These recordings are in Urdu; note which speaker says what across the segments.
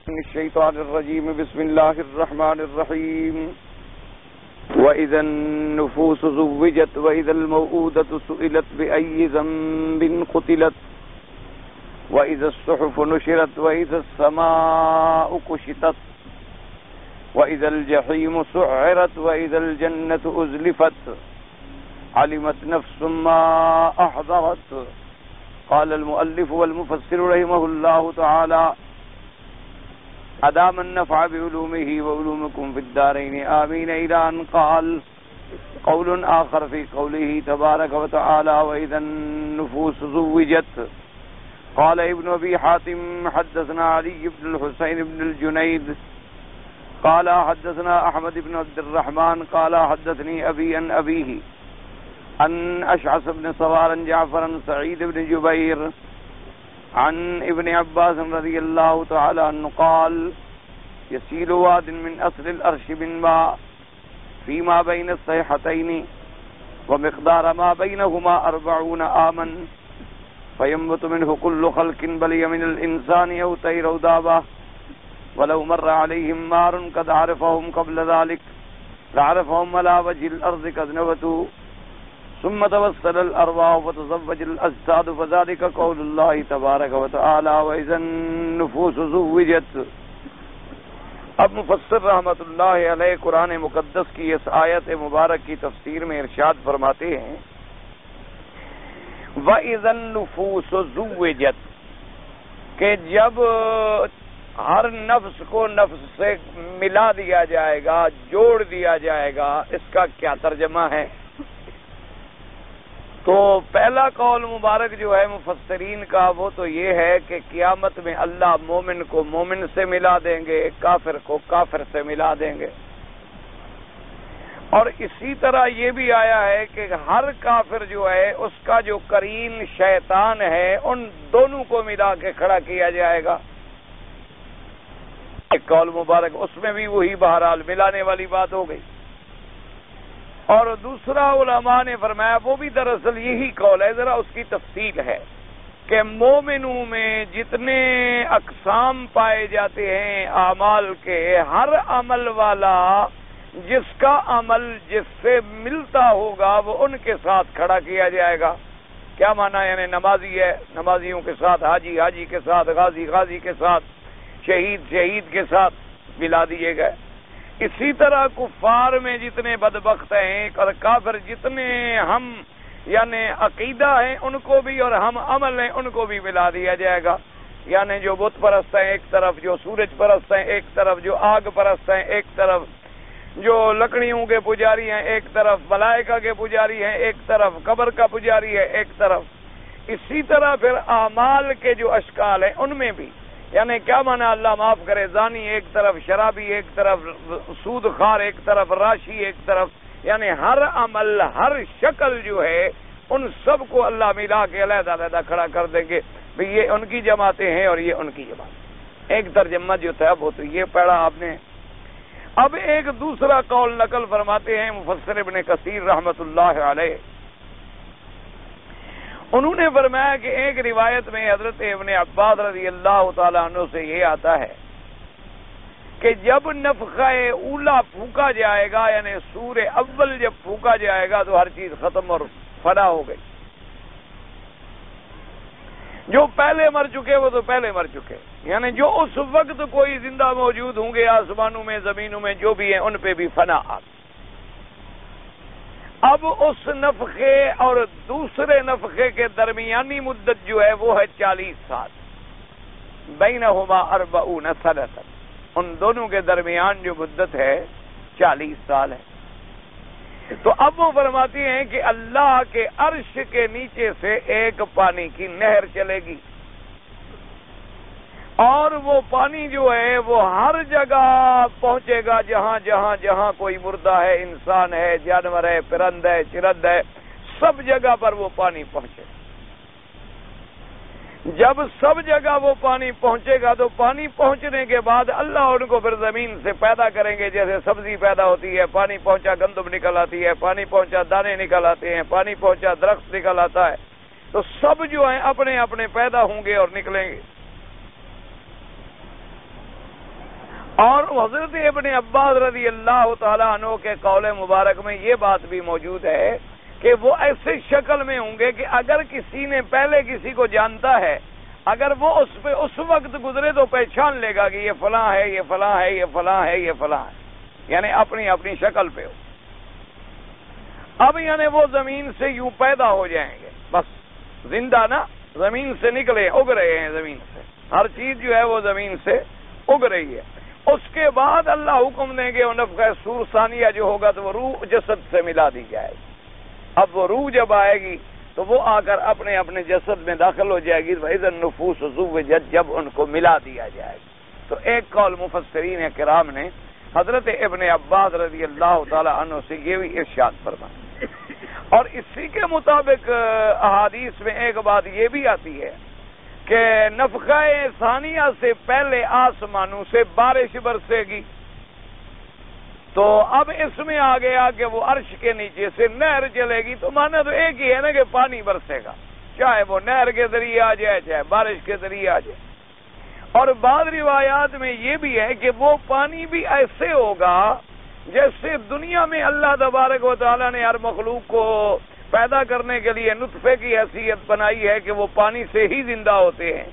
Speaker 1: من الشيطان الرجيم بسم الله الرحمن الرحيم وإذا النفوس زوجت وإذا الموءودة سئلت بأي ذنب قتلت وإذا الصحف نشرت وإذا السماء كشطت وإذا الجحيم سعرت وإذا الجنة أزلفت علمت نفس ما أحضرت. قال المؤلف والمفسر رحمه الله تعالى أدام النفع بعلومه وعلومكم في الدارين آمين إلى أن قال قول آخر في قوله تبارك وتعالى وإذا النفوس زوجت. قال ابن أبي حاتم حدثنا علي بن الحسين بن الجنيد قال حدثنا أحمد بن عبد الرحمن قال حدثني أبي عن أبيه عن أشعث بن سوار جعفر سعيد بن جبير عن ابن عباس رضي الله تعالى عنه قال يسيل واد من أصل الأرش من ماء فيما بين الصيحتين ومقدار ما بينهما 40 عاما فينبت منه كل خلق بلي من الإنسان أو طير أو دابة ولو مر عليهم مار قد عرفهم قبل ذلك لعرفهم على وجه الأرض قد نبتوا ثم توصل الأرواح فتزوج الأجساد فذلك قول الله تبارك وتعالى وإذا النفوس زوجت. اب مفسر رحمت اللہ علیہ قرآن مقدس کی اس آیت مبارک کی تفسیر میں ارشاد فرماتے ہیں وَإِذَا النُّفُوسُ زُوِّجَتْ کہ جب ہر نفس کو نفس سے ملا دیا جائے گا، جوڑ دیا جائے گا. اس کا کیا ترجمہ ہے؟ تو پہلا قول مبارک جو ہے مفسرین کا وہ تو یہ ہے کہ قیامت میں اللہ مومن کو مومن سے ملا دیں گے، کافر کو کافر سے ملا دیں گے. اور اسی طرح یہ بھی آیا ہے کہ ہر کافر جو ہے اس کا جو قرین شیطان ہے ان دونوں کو ملا کے کھڑا کیا جائے گا. ایک قول مبارک اس میں بھی وہی بہرحال ملانے والی بات ہو گئی. اور دوسرا علماء نے فرمایا وہ بھی دراصل یہی قول ہے، ذرا اس کی تفصیل ہے کہ مومنوں میں جتنے اقسام پائے جاتے ہیں اعمال کے، ہر عمل والا جس کا عمل جس سے ملتا ہوگا وہ ان کے ساتھ کھڑا کیا جائے گا. کیا معنی؟ یعنی نمازی ہے نمازیوں کے ساتھ، حاجی حاجی کے ساتھ، غازی غازی کے ساتھ، شہید شہید کے ساتھ ملا دیے گئے. اسی طرح کفار میں جتنے بدبخت ہیں اور کافر جتنے ہم یعنی عقیدہ ہیں ان کو بھی اور ہم عمل ہیں ان کو بھی ملا دیا جائے گا. یعنی جو بت پرست ہیں ایک طرف، جو سورج پرست ہیں ایک طرف، جو آگ پرست ہیں ایک طرف، جو لکڑیوں کے پجاری ہیں ایک طرف، ملائکہ کے پجاری ہیں ایک طرف، قبر کا پجاری ہے ایک طرف. اسی طرح پھر اعمال کے جو اشکال ہیں ان میں بھی یعنی کیا معنی؟ اللہ معاف کرے، زانی ایک طرف، شرابی ایک طرف، سود خار ایک طرف، راشی ایک طرف. یعنی ہر عمل ہر شکل جو ہے ان سب کو اللہ ملا کے علیحدہ علیحدہ کھڑا کر دیں گے. یہ ان کی جماعتیں ہیں اور یہ ان کی جماعت. ایک ترجمہ جو تھا وہ تو یہ پڑھا آپ نے. اب ایک دوسرا قول نقل فرماتے ہیں مفسر ابن کثیر رحمت اللہ علیہ. انہوں نے فرمایا کہ ایک روایت میں حضرت ابن عباس رضی اللہ تعالیٰ عنہ سے یہ آتا ہے کہ جب نفخہ اولا پھونکا جائے گا یعنی سور اول جب پھونکا جائے گا تو ہر چیز ختم اور فنا ہو گئی. جو پہلے مر چکے وہ تو پہلے مر چکے، یعنی جو اس وقت کوئی زندہ موجود ہوں گے آسمانوں میں زمینوں میں جو بھی ہیں ان پہ بھی فنا آ. اب اس نفخے اور دوسرے نفخے کے درمیانی مدت جو ہے وہ ہے 40 سال. بینہما 40 سنۃ، ان دونوں کے درمیان جو مدت ہے 40 سال ہے. تو اب وہ فرماتی ہیں کہ اللہ کے عرش کے نیچے سے ایک پانی کی نہر چلے گی اور وہ پانی جو ہے وہ ہر جگہ پہنچے گا جہاں جہاں جہاں کوئی مردہ ہے، انسان ہے، جانور ہے، پرند ہے، چرند ہے، سب جگہ پر وہ پانی پہنچے. جب سب جگہ وہ پانی پہنچے گا تو پانی پہنچنے کے بعد اللہ ان کو پھر زمین سے پیدا کریں گے. جیسے سبزی پیدا ہوتی ہے، پانی پہنچا گندم نکل آتی ہے، پانی پہنچا دانے نکل آتے ہیں، پانی پہنچا درخت نکل آتا ہے. تو سب جو ہیں اپنے اپنے پیدا ہوں گے اور نکلیں گے. اور حضرت ابن عباس رضی اللہ تعالیٰ عنہ کے قول مبارک میں یہ بات بھی موجود ہے کہ وہ ایسے شکل میں ہوں گے کہ اگر کسی نے پہلے کسی کو جانتا ہے، اگر وہ اس پہ اس وقت گزرے تو پہچان لے گا کہ یہ فلاں ہے، یہ فلاں ہے، یہ فلاں ہے، یہ فلاں ہے، یعنی اپنی اپنی شکل پہ ہو۔ اب یعنی وہ زمین سے یوں پیدا ہو جائیں گے، بس زندہ نا، زمین سے نکلے، اگ رہے ہیں زمین سے، ہر چیز جو ہے وہ زمین سے اگ رہی ہے۔ اس کے بعد اللہ حکم دیں گے وہ نفخہ صور ثانیہ جو ہوگا تو وہ روح جسد سے ملا دی جائے گی۔ اب وہ روح جب آئے گی تو وہ آ کر اپنے اپنے جسد میں داخل ہو جائے گی، وَإِذَا النُّفُوسُ زُوِّجَتْ، جب ان کو ملا دیا جائے گا۔ تو ایک قول مفسرین کرام نے حضرت ابن عباس رضی اللہ تعالی عنہ سے یہ بھی ارشاد فرمایا، اور اسی کے مطابق احادیث میں ایک بات یہ بھی آتی ہے کہ نفخہ ثانیہ سے پہلے آسمانوں سے بارش برسے گی۔ تو اب اس میں آ گیا کہ وہ عرش کے نیچے سے نہر چلے گی، تو مانا تو ایک ہی ہے نا کہ پانی برسے گا، چاہے وہ نہر کے ذریعے آ جائے چاہے بارش کے ذریعے آ جائے۔ اور بعض روایات میں یہ بھی ہے کہ وہ پانی بھی ایسے ہوگا جیسے دنیا میں اللہ تبارک و تعالیٰ نے ہر مخلوق کو پیدا کرنے کے لیے نطفے کی حیثیت بنائی ہے کہ وہ پانی سے ہی زندہ ہوتے ہیں،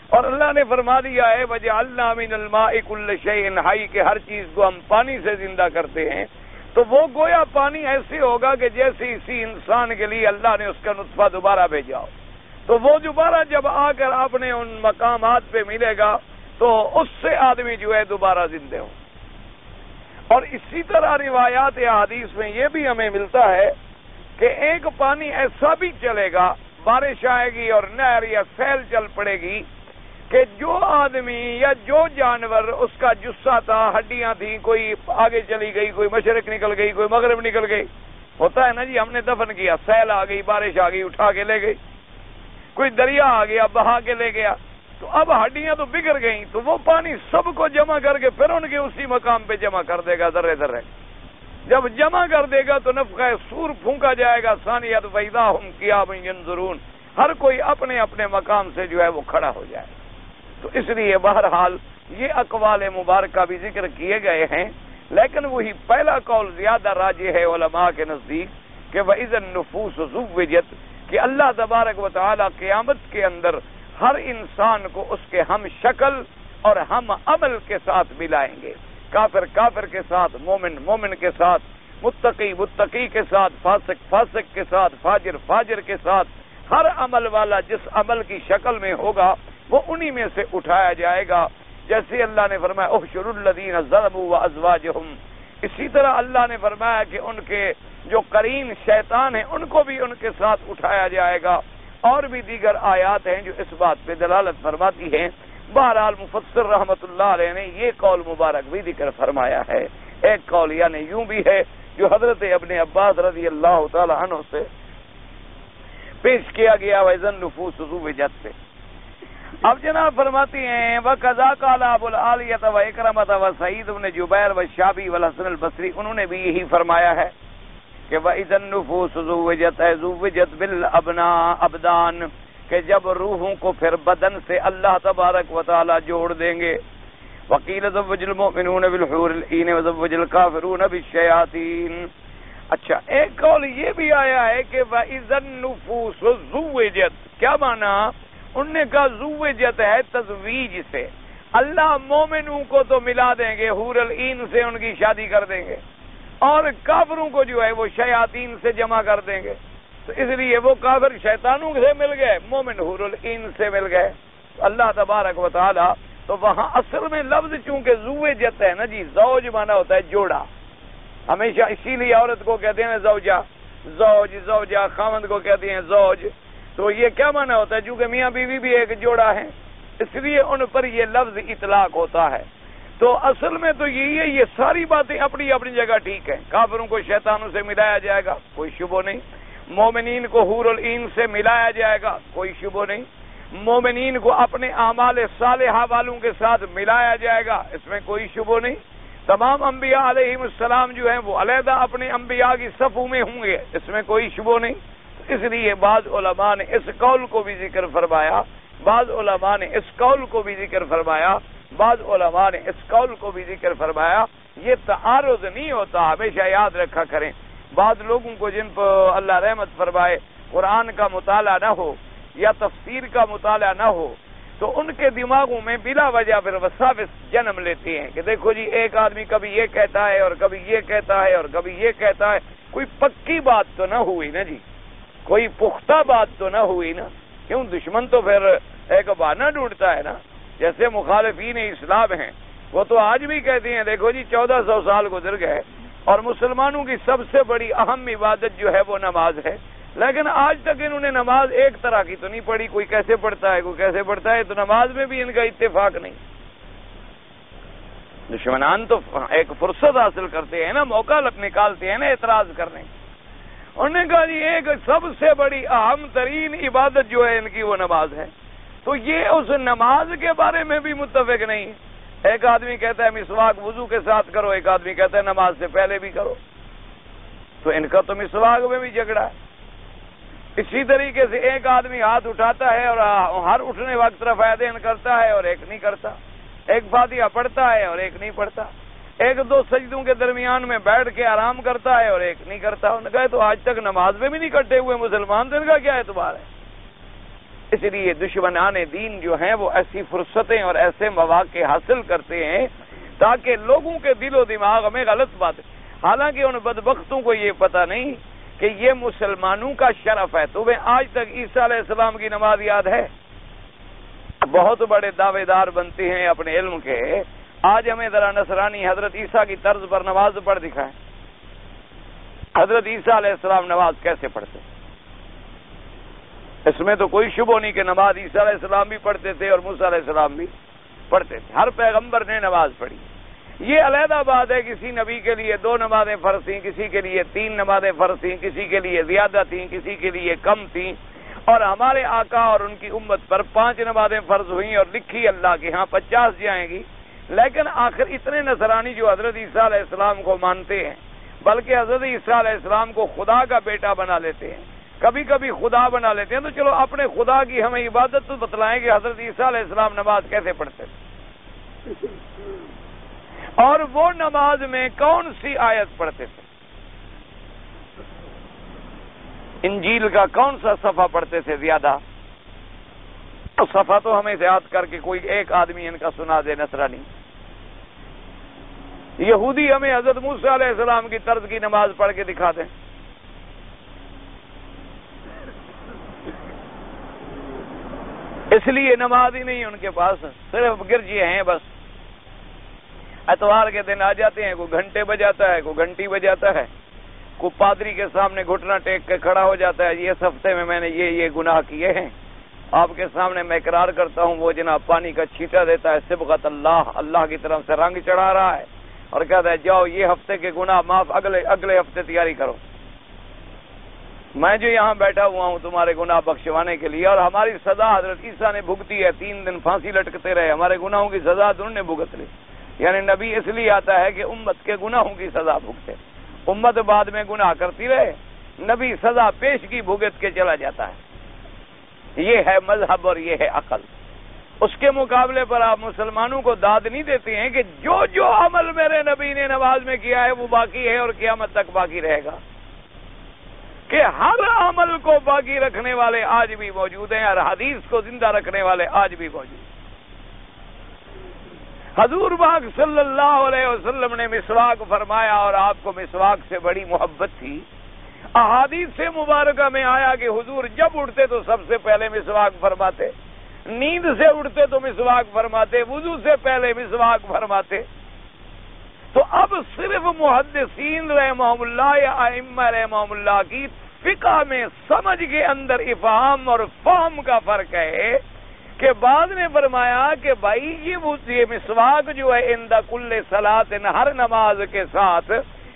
Speaker 1: اور اللہ نے فرما دیا ہے وَجَعَلْنَا مِنَ الْمَاءِ كُلَّ شَيْءٍ حَيٍّ، کہ ہر چیز کو ہم پانی سے زندہ کرتے ہیں۔ تو وہ گویا پانی ایسے ہوگا کہ جیسے اسی انسان کے لیے اللہ نے اس کا نطفہ دوبارہ بھیجا ہو، تو وہ دوبارہ جب آ کر اپنے ان مقامات پہ ملے گا تو اس سے آدمی جو ہے دوبارہ زندہ ہو۔ اور اسی طرح روایات احادیث میں یہ بھی ہمیں ملتا ہے کہ ایک پانی ایسا بھی چلے گا، بارش آئے گی اور نہر یا سیل چل پڑے گی کہ جو آدمی یا جو جانور اس کا جثہ تھا، ہڈیاں تھیں، کوئی آگے چلی گئی، کوئی مشرق نکل گئی، کوئی مغرب نکل گئی، ہوتا ہے نا جی، ہم نے دفن کیا، سیل آ گئی، بارش آ گئی، اٹھا کے لے گئی، کوئی دریا آ گیا بہا کے لے گیا، تو اب ہڈیاں تو بگڑ گئیں، تو وہ پانی سب کو جمع کر کے پھر ان کے اسی مقام پہ جمع کر دے گا ذرے ذرے۔ جب جمع کر دے گا تو نفخہ صور پھونکا جائے گا، ثانیۃ فَإِذَا هُمْ قِيَامٌ يَنظُرُونَ، ہر کوئی اپنے اپنے مقام سے جو ہے وہ کھڑا ہو جائے۔ تو اس لیے بہرحال یہ اقوال مبارکہ بھی ذکر کیے گئے ہیں، لیکن وہی پہلا قول زیادہ راجح ہے علماء کے نزدیک کہ وَإِذَا النُّفُوسُ زُوِّجَتْ، کہ اللہ تبارک و تعالی قیامت کے اندر ہر انسان کو اس کے ہم شکل اور ہم عمل کے ساتھ ملائیں گے، کافر کافر کے ساتھ، مومن مومن کے ساتھ، متقی متقی کے ساتھ، فاسق فاسق کے ساتھ، فاجر فاجر کے ساتھ، ہر عمل والا جس عمل کی شکل میں ہوگا وہ انہی میں سے اٹھایا جائے گا۔ جیسے اللہ نے فرمایا احشروا الذین ظلموا وازواجہم، اسی طرح اللہ نے فرمایا کہ ان کے جو قرین شیطان ہیں ان کو بھی ان کے ساتھ اٹھایا جائے گا، اور بھی دیگر آیات ہیں جو اس بات پہ دلالت فرماتی ہیں۔ بہرحال مفسر رحمت اللہ علیہ نے یہ قول مبارک بھی ذکر فرمایا ہے۔ ایک قول یعنی یوں بھی ہے جو حضرت ابن عباس رضی اللہ تعالی عنہ سے پیش کیا گیا وَإِذَا النُّفُوسُ زُوِّجَتْ سے۔ اب جناب فرماتی ہیں وَقَذَا قَالَ أَبُو الْعَالِيَةَ وَإِكْرَمَةَ وَسَعِيدُ بْنُ جُبَيْرَ وَالشَّعْبِي وَالْحَسَنُ الْبَصْرِي، انہوں نے بھی یہی فرمایا ہے کہ وَإِذَا النُّفُوسُ زُوِّجَتْ زُوِّجَتْ بِالْأَبْنَاءِ ابدان، کہ جب روحوں کو پھر بدن سے اللہ تبارک و تعالی جوڑ دیں گے۔ وَقِيلَ زَوَّجَ الْمُؤْمِنُونَ بِالْحُورِ الْعِينِ وَزَوَّجَ الْكَافِرُونَ بِالشَّيَاطِينِ۔ اچھا ایک قول یہ بھی آیا ہے کہ وَإِذَا النُّفُوسُ زُوِّجَتْ، کیا معنی؟ انہوں نے کہا زوجت ہے تزویج سے، اللہ مومنوں کو تو ملا دیں گے، حور العین سے ان کی شادی کر دیں گے، اور کافروں کو جو ہے وہ شیاطین سے جمع کر دیں گے۔ تو اس لیے وہ کافر شیطانوں سے مل گئے، مومن حور العین سے مل گئے۔ اللہ تبارک و تعالی تو وہاں اصل میں لفظ چونکہ زوجت ہے نا جی، زوج مانا ہوتا ہے جوڑا، ہمیشہ اسی لیے عورت کو کہتے ہیں زوجہ، زوج زوجہ، خاوند کو کہتے ہیں زوج۔ تو یہ کیا معنی ہوتا ہے؟ چونکہ میاں بیوی بھی ایک جوڑا ہے، اس لیے ان پر یہ لفظ اطلاق ہوتا ہے۔ تو اصل میں تو یہی ہے، یہ ساری باتیں اپنی اپنی جگہ ٹھیک ہیں۔ کافروں کو شیطانوں سے ملایا جائے گا، کوئی شبہ نہیں۔ مومنین کو حور العین سے ملایا جائے گا، کوئی شبہ نہیں۔ مومنین کو اپنے اعمال صالحہ والوں کے ساتھ ملایا جائے گا، اس میں کوئی شبہ نہیں۔ تمام انبیاء علیہم السلام جو ہیں وہ علیحدہ اپنے انبیاء کی صفوں میں ہوں گے، اس میں کوئی شبہ نہیں۔ اس لیے بعض علماء نے اس قول کو بھی ذکر فرمایا، بعض علماء نے اس قول کو بھی ذکر فرمایا بعض علماء نے اس قول کو بھی ذکر فرمایا، یہ تعارض نہیں ہوتا، ہمیشہ یاد رکھا کریں۔ بعض لوگوں کو جن پر اللہ رحمت فرمائے قرآن کا مطالعہ نہ ہو یا تفسیر کا مطالعہ نہ ہو، تو ان کے دماغوں میں بلا وجہ پھر وساوس جنم لیتے ہیں کہ دیکھو جی ایک آدمی کبھی یہ کہتا ہے اور کبھی یہ کہتا ہے اور کبھی یہ کہتا ہے، کوئی پکی بات تو نہ ہوئی نا جی، کوئی پختہ بات تو نہ ہوئی نا، کیوں؟ دشمن تو پھر ایک بہانہ ڈھونڈتا ہے نا۔ جیسے مخالفین اسلام ہیں، وہ تو آج بھی کہتے ہیں دیکھو جی 1400 سال گزر گئے اور مسلمانوں کی سب سے بڑی اہم عبادت جو ہے وہ نماز ہے، لیکن آج تک انہوں نے نماز ایک طرح کی تو نہیں پڑھی، کوئی کیسے پڑھتا ہے کوئی کیسے پڑھتا ہے، تو نماز میں بھی ان کا اتفاق نہیں۔ دشمنان تو ایک فرصت حاصل کرتے ہیں نا، موقع نکالتے ہیں نا اعتراض کرنے۔ انہوں نے کہا جی ایک سب سے بڑی اہم ترین عبادت جو ہے ان کی وہ نماز ہے، تو یہ اس نماز کے بارے میں بھی متفق نہیں۔ ایک آدمی کہتا ہے مسواک وضو کے ساتھ کرو، ایک آدمی کہتا ہے نماز سے پہلے بھی کرو، تو ان کا تو مسواک میں بھی جھگڑا ہے۔ اسی طریقے سے ایک آدمی ہاتھ اٹھاتا ہے اور ہر اٹھنے وقت رفع یدین کرتا ہے اور ایک نہیں کرتا، ایک فاتحہ پڑھتا ہے اور ایک نہیں پڑھتا، ایک دو سجدوں کے درمیان میں بیٹھ کے آرام کرتا ہے اور ایک نہیں کرتا۔ انہوں نے کہا تو آج تک نماز میں بھی نہیں کٹے ہوئے مسلمان، تو ان کا کیا اعتبار ہے؟ اس لیے دشمنان دین جو ہیں وہ ایسی فرصتیں اور ایسے مواقع حاصل کرتے ہیں تاکہ لوگوں کے دل و دماغ میں غلط باتیں، حالانکہ ان بدبختوں کو یہ پتہ نہیں کہ یہ مسلمانوں کا شرف ہے۔ تمہیں آج تک عیسیٰ علیہ السلام کی نماز یاد ہے؟ بہت بڑے دعوے دار بنتے ہیں اپنے علم کے، آج ہمیں ذرا نصرانی حضرت عیسیٰ کی طرز پر نماز پڑھ دکھائیں۔ حضرت عیسیٰ علیہ السلام نماز کیسے پڑھتے؟ اس میں تو کوئی شبہ نہیں کہ نماز عیسیٰ علیہ السلام بھی پڑھتے تھے اور موسیٰ علیہ السلام بھی پڑھتے تھے، ہر پیغمبر نے نماز پڑھی۔ یہ علیحدہ بات ہے کسی نبی کے لیے 2 نمازیں فرض تھیں، کسی کے لیے 3 نمازیں فرض تھیں، کسی کے لیے زیادہ تھیں، کسی کے لیے کم تھیں، اور ہمارے آقا اور ان کی امت پر 5 نمازیں فرض ہوئیں اور لکھی اللہ کے ہاں 50 جائیں گی۔ لیکن آخر اتنے نصرانی جو حضرت عیسیٰ علیہ السلام کو مانتے ہیں، بلکہ حضرت عیسیٰ علیہ السلام کو خدا کا بیٹا بنا لیتے ہیں، کبھی کبھی خدا بنا لیتے ہیں، تو چلو اپنے خدا کی ہمیں عبادت تو بتلائیں کہ حضرت عیسیٰ علیہ السلام نماز کیسے پڑھتے تھے، اور وہ نماز میں کون سی آیت پڑھتے تھے، انجیل کا کون سا صفحہ پڑھتے تھے زیادہ؟ صفحہ تو ہمیں یاد کر کے کوئی ایک آدمی ان کا سنا دے نصرانی۔ یہودی ہمیں حضرت موسیٰ علیہ السلام کی طرز کی نماز پڑھ کے دکھا دیں۔ اس لیے نماز ہی نہیں ان کے پاس، صرف گرجے ہیں بس۔ اتوار کے دن آ جاتے ہیں، کوئی گھنٹے بجاتا ہے، کوئی گھنٹی بجاتا ہے، کوئی پادری کے سامنے گھٹنا ٹیک کے کھڑا ہو جاتا ہے، یہ اس ہفتے میں میں نے یہ گناہ کیے ہیں، آپ کے سامنے میں اقرار کرتا ہوں۔ وہ جناب پانی کا چھینٹا دیتا ہے، صبغت اللہ، اللہ کی طرف سے رنگ چڑھا رہا ہے، اور کہتا ہے جاؤ یہ ہفتے کے گناہ معاف، اگلے ہفتے تیاری کرو، میں جو یہاں بیٹھا ہوا ہوں تمہارے گناہ بخشوانے کے لیے۔ اور ہماری سزا حضرت عیسیٰ نے بھگتی ہے، 3 دن پھانسی لٹکتے رہے، ہمارے گناہوں کی سزا انہوں نے بھگت لی۔ یعنی نبی اس لیے آتا ہے کہ امت کے گناہوں کی سزا بھگتے، امت بعد میں گناہ کرتی رہے، نبی سزا پیش کی بھگت کے چلا جاتا ہے۔ یہ ہے مذہب اور یہ ہے عقل۔ اس کے مقابلے پر آپ مسلمانوں کو داد نہیں دیتے ہیں کہ جو عمل میرے نبی نے نماز میں کیا ہے وہ باقی ہے اور قیامت تک باقی رہے گا، کہ ہر عمل کو باقی رکھنے والے آج بھی موجود ہیں اور حدیث کو زندہ رکھنے والے آج بھی موجود ہیں۔ حضور پاک صلی اللہ علیہ وسلم نے مسواک فرمایا اور آپ کو مسواک سے بڑی محبت تھی۔ احادیث سے مبارکہ میں آیا کہ حضور جب اٹھتے تو سب سے پہلے مسواک فرماتے، نیند سے اٹھتے تو مسواک فرماتے، وضو سے پہلے مسواک فرماتے۔ تو اب صرف محدثین رحمہم اللہ یا ائمہ رحمہم اللہ کی فقہ میں سمجھ کے اندر افہام اور فہم کا فرق ہے کہ بعض نے فرمایا کہ بھائی یہ مسواک جو ہے عند کل صلاۃ، ہر نماز کے ساتھ،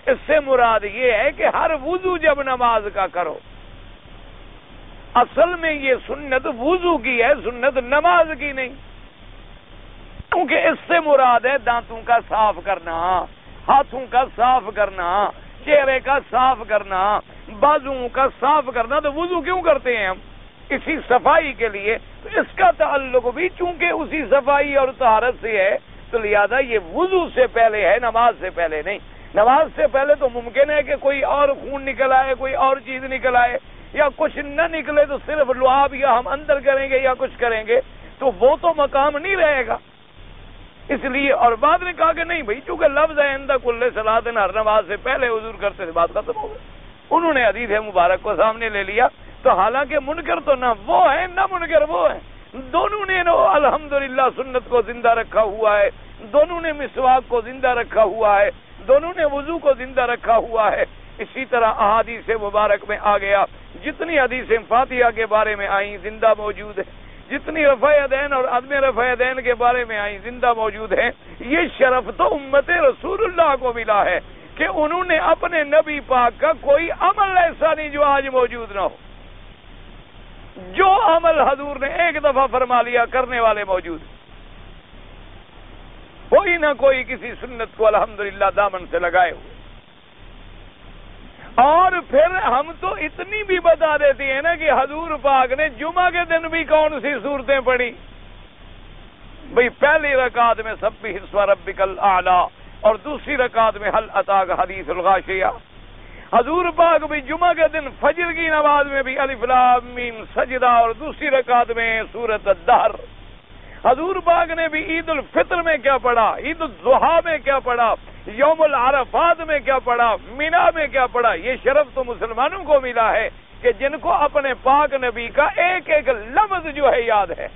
Speaker 1: اس سے مراد یہ ہے کہ ہر وضو جب نماز کا کرو۔ اصل میں یہ سنت وضو کی ہے، سنت نماز کی نہیں، کیونکہ اس سے مراد ہے دانتوں کا صاف کرنا، ہاتھوں کا صاف کرنا، چہرے کا صاف کرنا، بازوؤں کا صاف کرنا۔ تو وضو کیوں کرتے ہیں ہم؟ اسی صفائی کے لیے، تو اس کا تعلق بھی چونکہ اسی صفائی اور طہارت سے ہے، تو لہذا یہ وضو سے پہلے ہے، نماز سے پہلے نہیں۔ نماز سے پہلے تو ممکن ہے کہ کوئی اور خون نکل آئے، کوئی اور چیز نکل آئے، یا کچھ نہ نکلے تو صرف لعاب یا ہم اندر کریں گے یا کچھ کریں گے، تو وہ تو مقام نہیں رہے گا۔ اس لیے اور بعد نے کہا کہ نہیں بھائی، چونکہ لفظ ہے عند کل صلاۃ، ہر نماز سے پہلے حضور کرتے تھے، بات ختم ہو گئی۔ انہوں نے حدیث مبارک کو سامنے لے لیا، تو حالانکہ منکر تو نہ وہ ہے نہ منکر وہ ہے، دونوں نے الحمدللہ سنت کو زندہ رکھا ہوا ہے، دونوں نے مسواک کو زندہ رکھا ہوا ہے، دونوں نے وضو کو زندہ رکھا ہوا ہے۔ اسی طرح احادیث مبارک میں آ گیا، جتنی حدیثیں فاتحہ کے بارے میں آئیں زندہ موجود ہیں، جتنی رفع یدین اور عدم رفع یدین کے بارے میں آئیں زندہ موجود ہیں۔ یہ شرف تو امت رسول اللہ کو ملا ہے کہ انہوں نے اپنے نبی پاک کا کوئی عمل ایسا نہیں جو آج موجود نہ ہو، جو عمل حضور نے ایک دفعہ فرما لیا کرنے والے موجود، کوئی نہ کوئی کسی سنت کو الحمدللہ دامن سے لگائے ہوئے۔ اور پھر ہم تو اتنی بھی بتا دیتے ہیں نا کہ حضور پاک نے جمعہ کے دن بھی کون سی صورتیں پڑھی، بھئی پہلی رکعت میں سبح اسم ربک الاعلی اور دوسری رکعت میں هل اتاک حدیث الغاشیہ۔ حضور پاک بھی جمعہ کے دن فجر کی نماز میں بھی الف لام میم سجدہ اور دوسری رکعت میں سورۃ الدہر۔ حضور پاک نے بھی عید الفطر میں کیا پڑھا، عید الضحیٰ میں کیا پڑھا، یوم العرفات میں کیا پڑھا، مینا میں کیا پڑھا۔ یہ شرف تو مسلمانوں کو ملا ہے کہ جن کو اپنے پاک نبی کا ایک ایک لفظ جو ہے یاد ہے،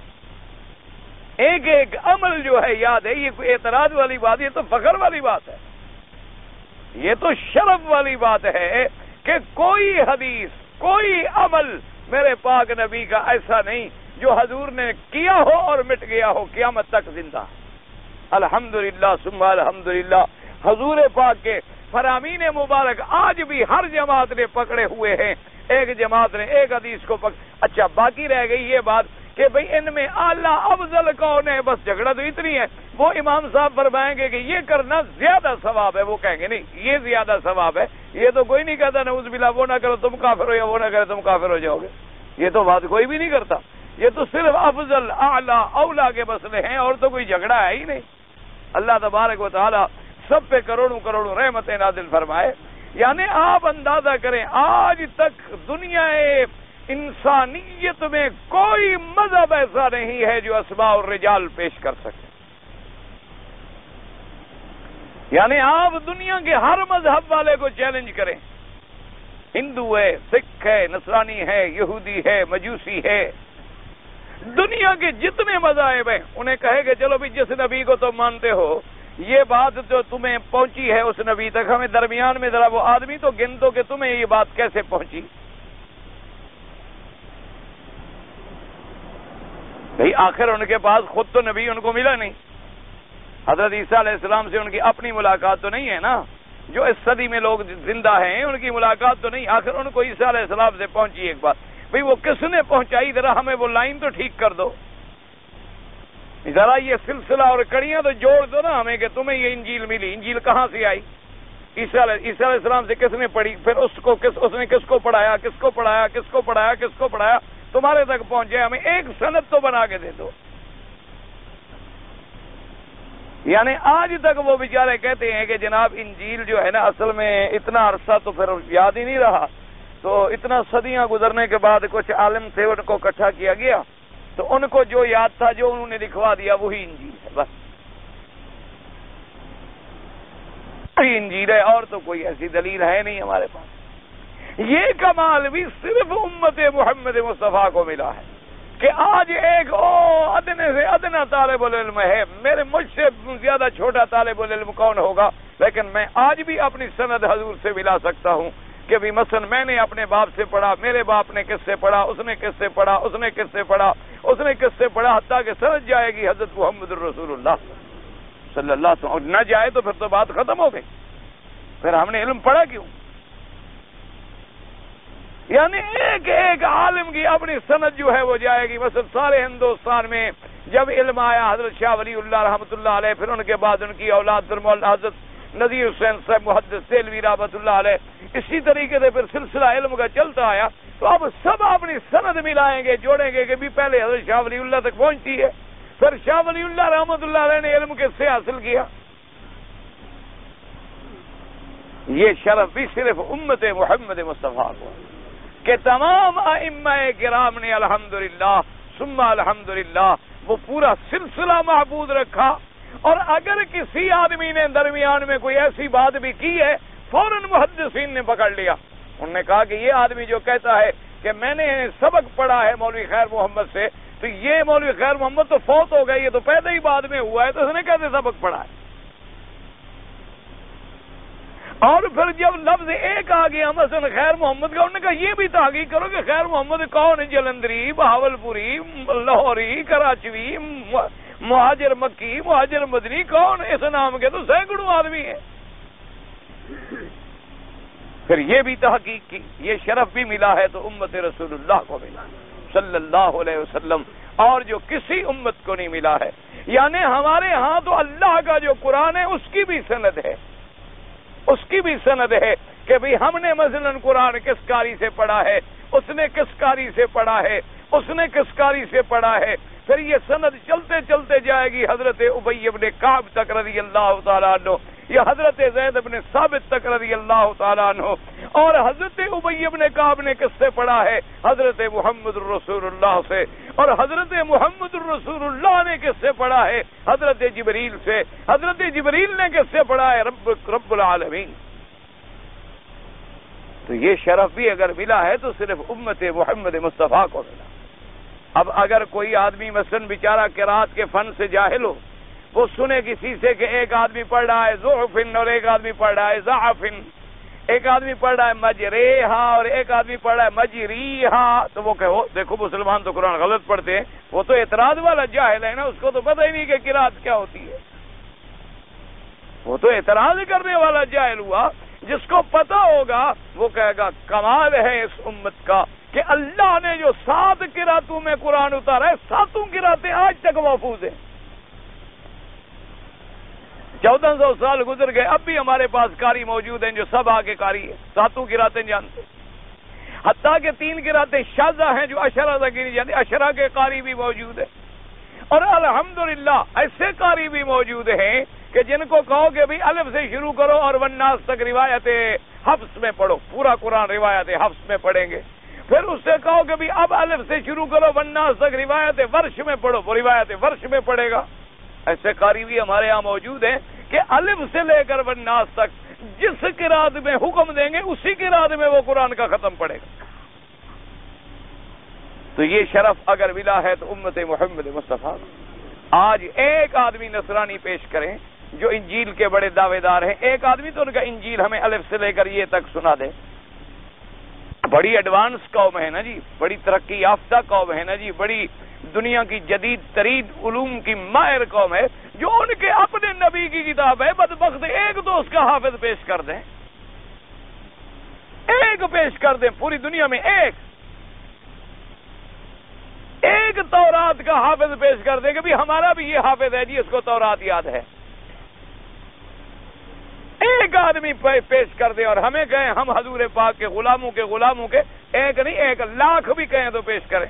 Speaker 1: ایک ایک عمل جو ہے یاد ہے۔ یہ کوئی اعتراض والی بات، یہ تو فخر والی بات ہے، یہ تو شرف والی بات ہے کہ کوئی حدیث، کوئی عمل میرے پاک نبی کا ایسا نہیں جو حضور نے کیا ہو اور مٹ گیا ہو، قیامت تک زندہ۔ الحمدللہ ثم الحمدللہ، حضور پاک کے فرامین مبارک آج بھی ہر جماعت نے پکڑے ہوئے ہیں۔ ایک جماعت نے ایک حدیث کو اچھا باقی رہ گئی یہ بات کہ بھئی ان میں اعلیٰ افضل کون ہے، بس جھگڑا تو اتنی ہے۔ وہ امام صاحب فرمائیں گے کہ یہ کرنا زیادہ ثواب ہے، وہ کہیں گے نہیں یہ زیادہ ثواب ہے۔ یہ تو کوئی نہیں کہتا نعوذ باللہ وہ نہ کرو تم کافر ہو، یا وہ نہ کرو تم کافر ہو جاؤ گے، یہ تو بات کوئی بھی نہیں کرتا۔ یہ تو صرف افضل اعلیٰ اولا کے مسئلے ہیں، اور تو کوئی جھگڑا ہے ہی نہیں۔ اللہ تبارک و تعالی سب پہ کروڑوں کروڑوں رحمتیں نازل فرمائے۔ یعنی آپ اندازہ کریں آج تک دنیا انسانیت میں کوئی مذہب ایسا نہیں ہے جو اسماء الرجال پیش کر سکے۔ یعنی آپ دنیا کے ہر مذہب والے کو چیلنج کریں، ہندو ہے، سکھ ہے، نصرانی ہے، یہودی ہے، مجوسی ہے، دنیا کے جتنے مذاہب ہیں انہیں کہے کہ چلو بھی جس نبی کو تم مانتے ہو، یہ بات جو تمہیں پہنچی ہے اس نبی تک، ہمیں درمیان میں ذرا وہ آدمی تو گن دو کہ تمہیں یہ بات کیسے پہنچی۔ بھئی آخر ان کے پاس خود تو نبی ان کو ملا نہیں، حضرت عیسیٰ علیہ السلام سے ان کی اپنی ملاقات تو نہیں ہے نا، جو اس صدی میں لوگ زندہ ہیں ان کی ملاقات تو نہیں، آخر ان کو عیسیٰ علیہ السلام سے پہنچی ایک بات، بھئی وہ کس نے پہنچائی، ذرا ہمیں وہ لائن تو ٹھیک کر دو، ذرا یہ سلسلہ اور کڑیاں تو جوڑ دو نا ہمیں کہ تمہیں یہ انجیل ملی، انجیل کہاں سے آئی، عیسیٰ علیہ السلام سے کس نے پڑھی، پھر اس نے کس کو پڑھایا، کس کو پڑھایا، کس کو پڑھایا، کس کو پڑھایا، تمہارے تک پہنچے، ہمیں ایک سند تو بنا کے دے دو۔ یعنی آج تک وہ بیچارے کہتے ہیں کہ جناب انجیل جو ہے نا اصل میں اتنا عرصہ تو پھر یاد ہی نہیں رہا، تو اتنا صدیاں گزرنے کے بعد کچھ عالم تھے ان کو اکٹھا کیا گیا، تو ان کو جو یاد تھا جو انہوں نے لکھوا دیا وہی انجیل ہے، بس وہی انجیل ہے، اور تو کوئی ایسی دلیل ہے نہیں ہمارے پاس۔ یہ کمال بھی صرف امت محمد مصطفیٰ کو ملا ہے کہ آج ایک ادنے سے ادنا طالب العلم ہے، مجھ سے زیادہ چھوٹا طالب العلم کون ہوگا، لیکن میں آج بھی اپنی سند حضور سے ملا سکتا ہوں کہ بھی مثلا میں نے اپنے باپ سے پڑھا، میرے باپ نے کس سے پڑھا، اس نے کس سے پڑھا، اس نے کس سے پڑھا، اس نے کس سے پڑھا، حتیٰ کہ سمجھ جائے گی حضرت محمد الرسول اللہ صلی اللہ علیہ وسلم، نہ جائے تو پھر تو بات ختم ہو گئی، پھر ہم نے علم پڑھا کیوں؟ یعنی ایک ایک عالم کی اپنی سند جو ہے وہ جائے گی۔ مثلا سارے ہندوستان میں جب علم آیا حضرت شاہ ولی اللہ رحمۃ اللہ علیہ، پھر ان کے بعد ان کی اولاد حضرت نذیر حسین صاحب محدث دہلوی رحمۃ اللہ علیہ، اسی طریقے سے پھر سلسلہ علم کا چلتا آیا، تو اب سب اپنی سند ملائیں گے، جوڑیں گے کہ بھی پہلے حضرت شاہ ولی اللہ تک پہنچتی ہے، پھر شاہ ولی اللہ رحمۃ اللہ علیہ نے علم کس سے حاصل کیا؟ یہ شرف بھی صرف امت محمد مصطفیٰ کو کہ تمام ائمہ کرام نے الحمدللہ ثم الحمدللہ وہ پورا سلسلہ محفوظ رکھا، اور اگر کسی آدمی نے درمیان میں کوئی ایسی بات بھی کی ہے فوراً محدثین نے پکڑ لیا، انہوں نے کہا کہ یہ آدمی جو کہتا ہے کہ میں نے سبق پڑھا ہے مولوی خیر محمد سے، تو یہ مولوی خیر محمد تو فوت ہو گئے، یہ تو پیدا ہی بعد میں ہوا ہے، تو اس نے کیسے سبق پڑھا ہے؟ اور پھر جب لفظ ایک آ گیا مثلا خیر محمد کا، انہوں نے کہا یہ بھی تحقیق کرو کہ خیر محمد کون ہے، جلندری، بہاولپوری، لاہوری، کراچوی، مہاجر مکی، مہاجر مدنی، کون اس نام کے تو سینکڑوں آدمی ہیں۔ پھر یہ بھی تحقیق کی، یہ شرف بھی ملا ہے تو امت رسول اللہ کو ملا صلی اللہ علیہ وسلم، اور جو کسی امت کو نہیں ملا ہے۔ یعنی ہمارے ہاں تو اللہ کا جو قرآن ہے اس کی بھی سند ہے، اس کی بھی سند ہے کہ بھئی ہم نے مثلا قرآن کس قاری سے پڑھا ہے، اس نے کس قاری سے پڑھا ہے، اس نے کس قاری سے پڑھا ہے، پھر یہ سند چلتے چلتے جائے گی حضرت ابی بن کعب تک رضی اللہ تعالیٰ عنہ، یا حضرت زید بن ثابت تک رضی اللہ تعالیٰ عنہ، اور حضرت ابی بن کعب نے کس سے پڑھا ہے؟ حضرت محمد الرسول اللہ سے، اور حضرت محمد الرسول اللہ نے کس سے پڑھا ہے؟ حضرت جبریل سے، حضرت جبریل نے کس سے پڑھا ہے؟ رب العالمین۔ تو یہ شرف بھی اگر ملا ہے تو صرف امت محمد مصطفیٰ کو ملا۔ اب اگر کوئی آدمی مثلا بیچارہ قرات کے فن سے جاہل ہو، وہ سنے کسی سے کہ ایک آدمی پڑھ رہا ہے ضعفن اور ایک آدمی پڑھ رہا ہے ضعفن، ایک آدمی پڑھ رہا ہے مجریہا اور ایک آدمی پڑھ رہا ہے مجریہا، تو وہ کہو دیکھو مسلمان تو قرآن غلط پڑھتے ہیں، وہ تو اعتراض والا جاہل ہے نا، اس کو تو پتہ ہی نہیں کہ قرات کیا ہوتی ہے، وہ تو اعتراض کرنے والا جاہل ہوا۔ جس کو پتہ ہوگا وہ کہے گا کمال ہے اس امت کا کہ اللہ نے جو 7 قراتوں میں قرآن اتارا ہے، 7 قراتیں آج تک محفوظ ہیں۔ 1400 سال گزر گئے، اب بھی ہمارے پاس قاری موجود ہیں جو سب آگے قاری ہیں، 7 قراتیں جانتے ہیں، حتیٰ کہ 3 قراتیں شاذہ ہیں جو اشرا تک نہیں جانتے، اشرا کے قاری بھی موجود ہیں، اور الحمدللہ ایسے قاری بھی موجود ہیں کہ جن کو کہو کہ بھئی الف سے شروع کرو اور والناس تک روایت حفص میں پڑھو، پورا قرآن روایت حفص میں پڑھیں گے، پھر اس سے کہو کہ بھئی اب الف سے شروع کرو والناس تک روایت ورش میں پڑھو، وہ روایت ورش میں پڑھے گا۔ ایسے قاری بھی ہمارے ہاں موجود ہیں کہ الف سے لے کر والناس تک جس قرات میں حکم دیں گے اسی قرات میں وہ قرآن کا ختم پڑھے گا۔ تو یہ شرف اگر ملا ہے تو امت محمد مصطفیٰ۔ آج ایک آدمی نصرانی پیش کریں جو انجیل کے بڑے دعوے دار ہیں، ایک آدمی تو ان کا انجیل ہمیں الف سے لے کر یہ تک سنا دے۔ بڑی ایڈوانس قوم ہے نا جی، بڑی ترقی یافتہ قوم ہے نا جی، بڑی دنیا کی جدید ترین علوم کی ماہر قوم ہے، جو ان کے اپنے نبی کی کتاب ہے، بدبخت ایک تو اس کا حافظ پیش کر دیں، ایک پیش کر دیں پوری دنیا میں، ایک تورات کا حافظ پیش کر دے کہ بھی ہمارا بھی یہ حافظ ہے جی، اس کو تورات یاد ہے، ایک آدمی پیش کر دے، اور ہمیں کہیں ہم حضور پاک کے غلاموں کے ایک نہیں 1 لاکھ بھی کہیں تو پیش کریں،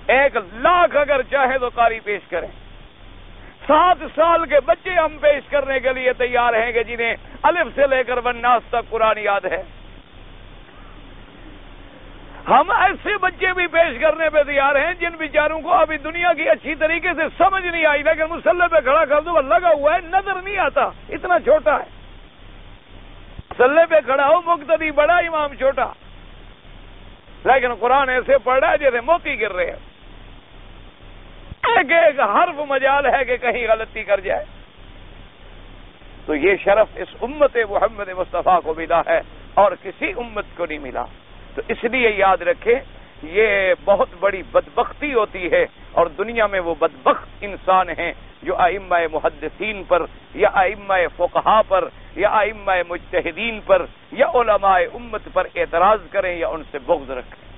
Speaker 1: 1 لاکھ اگر چاہے تو قاری پیش کریں۔ 7 سال کے بچے ہم پیش کرنے کے لیے تیار ہیں کہ جنہیں الف سے لے کر والناس تک قرآن یاد ہے، ہم ایسے بچے بھی پیش کرنے پہ تیار ہیں جن بیچاروں کو ابھی دنیا کی اچھی طریقے سے سمجھ نہیں آئی، لیکن مصلی پہ کھڑا کر دو لگا ہوا ہے، نظر نہیں آتا، اتنا چھوٹا ہے، مصلی پہ کھڑا ہو مقتدی بڑا، امام چھوٹا، لیکن قرآن ایسے پڑھ رہا ہے جیسے موتی گر رہے ہیں، ایک حرف مجال ہے کہ کہیں غلطی کر جائے۔ تو یہ شرف اس امت محمد مصطفیٰ کو ملا ہے اور کسی امت کو نہیں ملا۔ تو اس لیے یاد رکھیں یہ بہت بڑی بدبختی ہوتی ہے، اور دنیا میں وہ بدبخت انسان ہیں جو ائمہ محدثین پر یا ائمہ فقہا پر یا ائمہ مجتہدین پر یا علماء امت پر اعتراض کریں یا ان سے بغض رکھیں۔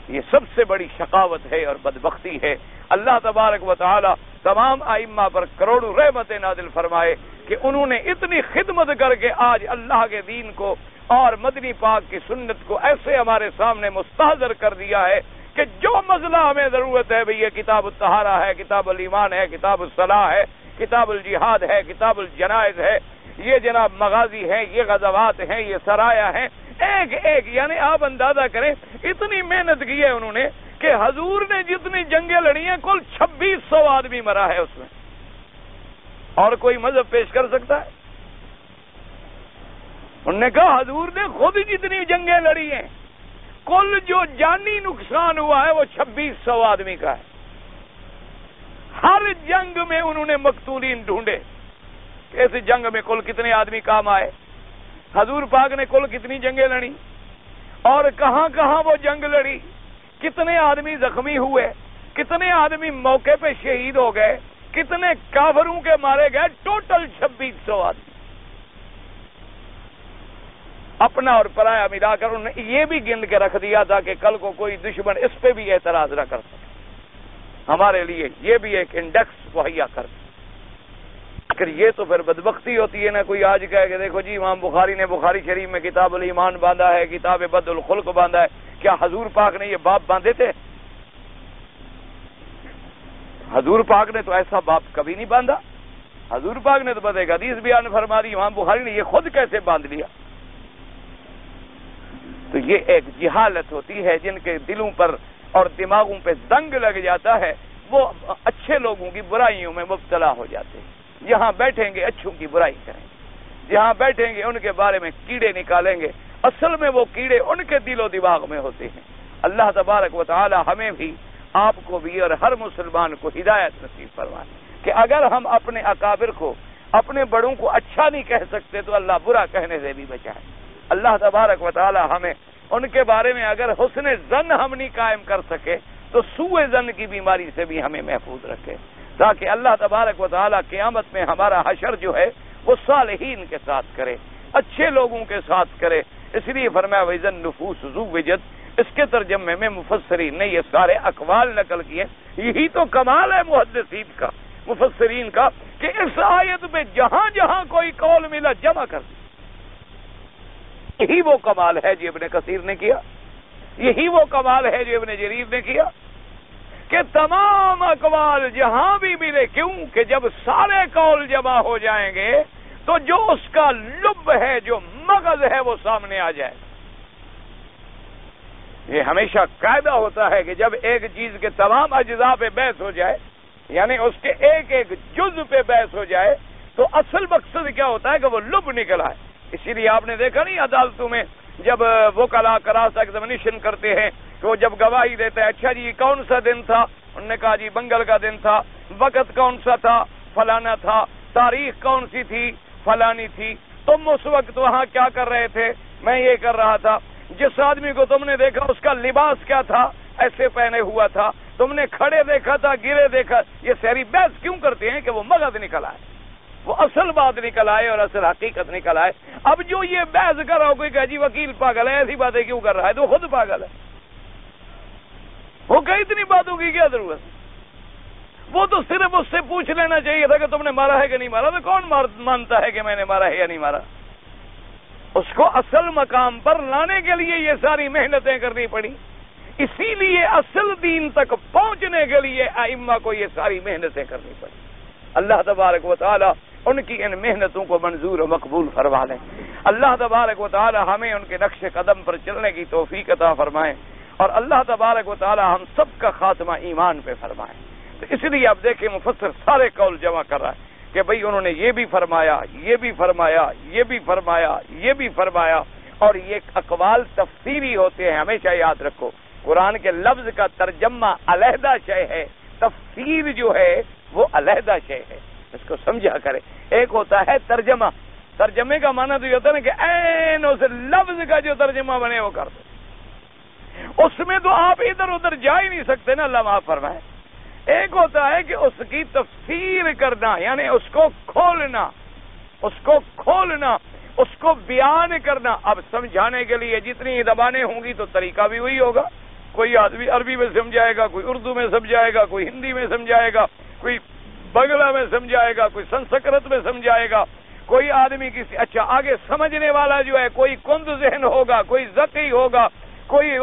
Speaker 1: یہ سب سے بڑی شقاوت ہے اور بدبختی ہے۔ اللہ تبارک و تعالی تمام ائمہ پر کروڑوں رحمتیں نازل فرمائے کہ انہوں نے اتنی خدمت کر کے آج اللہ کے دین کو اور مدنی پاک کی سنت کو ایسے ہمارے سامنے مستحضر کر دیا ہے کہ جو مسئلہ ہمیں ضرورت ہے بھئی یہ کتاب الطہارہ ہے، کتاب الایمان ہے، کتاب الصلاح ہے، کتاب الجہاد ہے، کتاب الجنائز ہے، یہ جناب مغازی ہیں، یہ غزوات ہیں، یہ سرایا ہیں، ایک ایک یعنی آپ اندازہ کریں اتنی محنت کی ہے انہوں نے کہ حضور نے جتنی جنگیں لڑی ہیں کل 2600 آدمی مرا ہے اس میں، اور کوئی مذہب پیش کر سکتا ہے؟ انہوں نے کہا حضور نے خود جتنی جنگیں لڑی ہیں کل جو جانی نقصان ہوا ہے وہ 2600 آدمی کا ہے۔ ہر جنگ میں انہوں نے مقتولین ڈھونڈے کہ اس جنگ میں کل کتنے آدمی کام آئے، حضور پاک نے کل کتنی جنگیں لڑی اور کہاں کہاں وہ جنگ لڑی، کتنے آدمی زخمی ہوئے، کتنے آدمی موقع پہ شہید ہو گئے، کتنے کافروں کے مارے گئے، ٹوٹل 2600 آدمی، اپنا اور پرایا ملا کر انہوں نے یہ بھی گن کے رکھ دیا تھا کہ کل کو کوئی دشمن اس پہ بھی اعتراض نہ کر سکے، ہمارے لیے یہ بھی ایک انڈیکس مہیا کر دیا۔ اگر یہ تو پھر بدبختی ہوتی ہے نا، کوئی آج کہے کہ دیکھو جی امام بخاری نے بخاری شریف میں کتاب الایمان باندھا ہے، کتاب بد الخلق باندھا ہے، کیا حضور پاک نے یہ باب باندھے تھے؟ حضور پاک نے تو ایسا باب کبھی نہیں باندھا، حضور پاک نے تو بس ایک حدیث بیان فرما دی، امام بخاری نے یہ خود کیسے باندھ لیا؟ تو یہ ایک جہالت ہوتی ہے، جن کے دلوں پر اور دماغوں پہ زنگ لگ جاتا ہے وہ اچھے لوگوں کی برائیوں میں مبتلا ہو جاتے ہیں۔ جہاں بیٹھیں گے اچھوں کی برائی کریں گے، جہاں بیٹھیں گے ان کے بارے میں کیڑے نکالیں گے، اصل میں وہ کیڑے ان کے دل و دماغ میں ہوتے ہیں۔ اللہ تبارک و تعالی ہمیں بھی، آپ کو بھی اور ہر مسلمان کو ہدایت نصیب فرمائے کہ اگر ہم اپنے اکابر کو، اپنے بڑوں کو اچھا نہیں کہہ سکتے تو اللہ برا کہنے سے بھی بچائے۔ اللہ تبارک و تعالی ہمیں ان کے بارے میں اگر حسن ظن ہم نہیں قائم کر سکے تو سوء ظن کی بیماری سے بھی ہمیں محفوظ رکھے، تاکہ اللہ تبارک و تعالی قیامت میں ہمارا حشر جو ہے وہ صالحین کے ساتھ کرے، اچھے لوگوں کے ساتھ کرے۔ اس لیے فرمایا وَإِذَا النُّفُوسُ زُوِّجَتْ، اس کے ترجمے میں مفسرین نے یہ سارے اقوال نقل کیے۔ یہی تو کمال ہے محدثین کا، مفسرین کا، کہ اس آیت میں جہاں جہاں کوئی قول ملا جمع کر دیا۔ یہی وہ کمال ہے جو ابن کثیر نے کیا، یہی وہ کمال ہے جو ابن جریر نے کیا کہ تمام اقوال جہاں بھی ملے، کیوں کہ جب سارے قول جمع ہو جائیں گے تو جو اس کا لب ہے، جو مغز ہے، وہ سامنے آ جائے۔ یہ ہمیشہ قاعدہ ہوتا ہے کہ جب ایک چیز کے تمام اجزاء پہ بحث ہو جائے، یعنی اس کے ایک ایک جز پہ بحث ہو جائے، تو اصل مقصد کیا ہوتا ہے کہ وہ لب نکل آئے۔ اسی لیے آپ نے دیکھا نہیں عدالتوں میں جب وکلا کراس ایگزامینیشن کرتے ہیں تو جب گواہی دیتے ہیں، اچھا جی کون سا دن تھا؟ انہوں نے کہا جی منگل کا دن تھا، وقت کون سا تھا؟ فلانا تھا، تاریخ کون سی تھی؟ فلانی تھی، تم اس وقت وہاں کیا کر رہے تھے؟ میں یہ کر رہا تھا۔ جس آدمی کو تم نے دیکھا اس کا لباس کیا تھا؟ ایسے پہنے ہوا تھا، تم نے کھڑے دیکھا تھا، گرے دیکھا؟ یہ ساری بحث کیوں کرتے ہیں کہ وہ مغز نکل آئے، وہ اصل بات نکل آئے اور اصل حقیقت نکل آئے۔ اب جو یہ بحث کر رہا ہو کوئی کہ جی وکیل پاگل ہے، ایسی باتیں کیوں کر رہا ہے؟ تو خود پاگل ہے، وہ کہ اتنی باتوں کی کیا ضرورت؟ وہ تو صرف اس سے پوچھ لینا چاہیے تھا کہ تم نے مارا ہے کہ نہیں مارا، تو کون مانتا ہے کہ میں نے مارا ہے یا نہیں مارا؟ اس کو اصل مقام پر لانے کے لیے یہ ساری محنتیں کرنی پڑی، اسی لیے اصل دین تک پہنچنے کے لیے ائمہ کو یہ ساری محنتیں کرنی پڑی۔ اللہ تبارک و تعالی ان کی ان محنتوں کو منظور و مقبول فرما لیں۔ اللہ تبارک و تعالی ہمیں ان کے نقش قدم پر چلنے کی توفیق عطا فرمائیں، اور اللہ تبارک و تعالی ہم سب کا خاتمہ ایمان پہ فرمائیں۔ تو اس لیے آپ دیکھیں مفسر سارے قول جمع کر رہا ہے کہ بھئی انہوں نے یہ بھی فرمایا، یہ بھی فرمایا، یہ بھی فرمایا، یہ بھی فرمایا، اور یہ اقوال تفسیری ہوتے ہیں۔ ہمیشہ یاد رکھو قرآن کے لفظ کا ترجمہ علیحدہ شے ہے، تفسیر جو ہے وہ علیحدہ شے ہے، اس کو سمجھا کرے۔ ایک ہوتا ہے ترجمہ، ترجمے کا معنی تو یہ ہوتا ہے کہ عین اس لفظ کا جو ترجمہ بنے وہ کر دو، اس میں تو آپ ادھر ادھر جا ہی نہیں سکتے نا، اللہ معاف فرمائے۔ ایک ہوتا ہے کہ اس کی تفسیر کرنا، یعنی اس کو کھولنا، اس کو کھولنا، اس کو بیان کرنا۔ اب سمجھانے کے لیے جتنی زبانیں ہوں گی تو طریقہ بھی وہی ہوگا، کوئی آدمی عربی میں سمجھائے گا، کوئی اردو میں سمجھائے گا، کوئی ہندی میں سمجھائے گا، کوئی بنگلہ میں سمجھائے گا، کوئی سنسکرت میں سمجھائے گا، کوئی آدمی کسی اچھا آگے سمجھنے والا جو ہے کوئی کند ذہن ہوگا، کوئی ذکی ہوگا، کوئی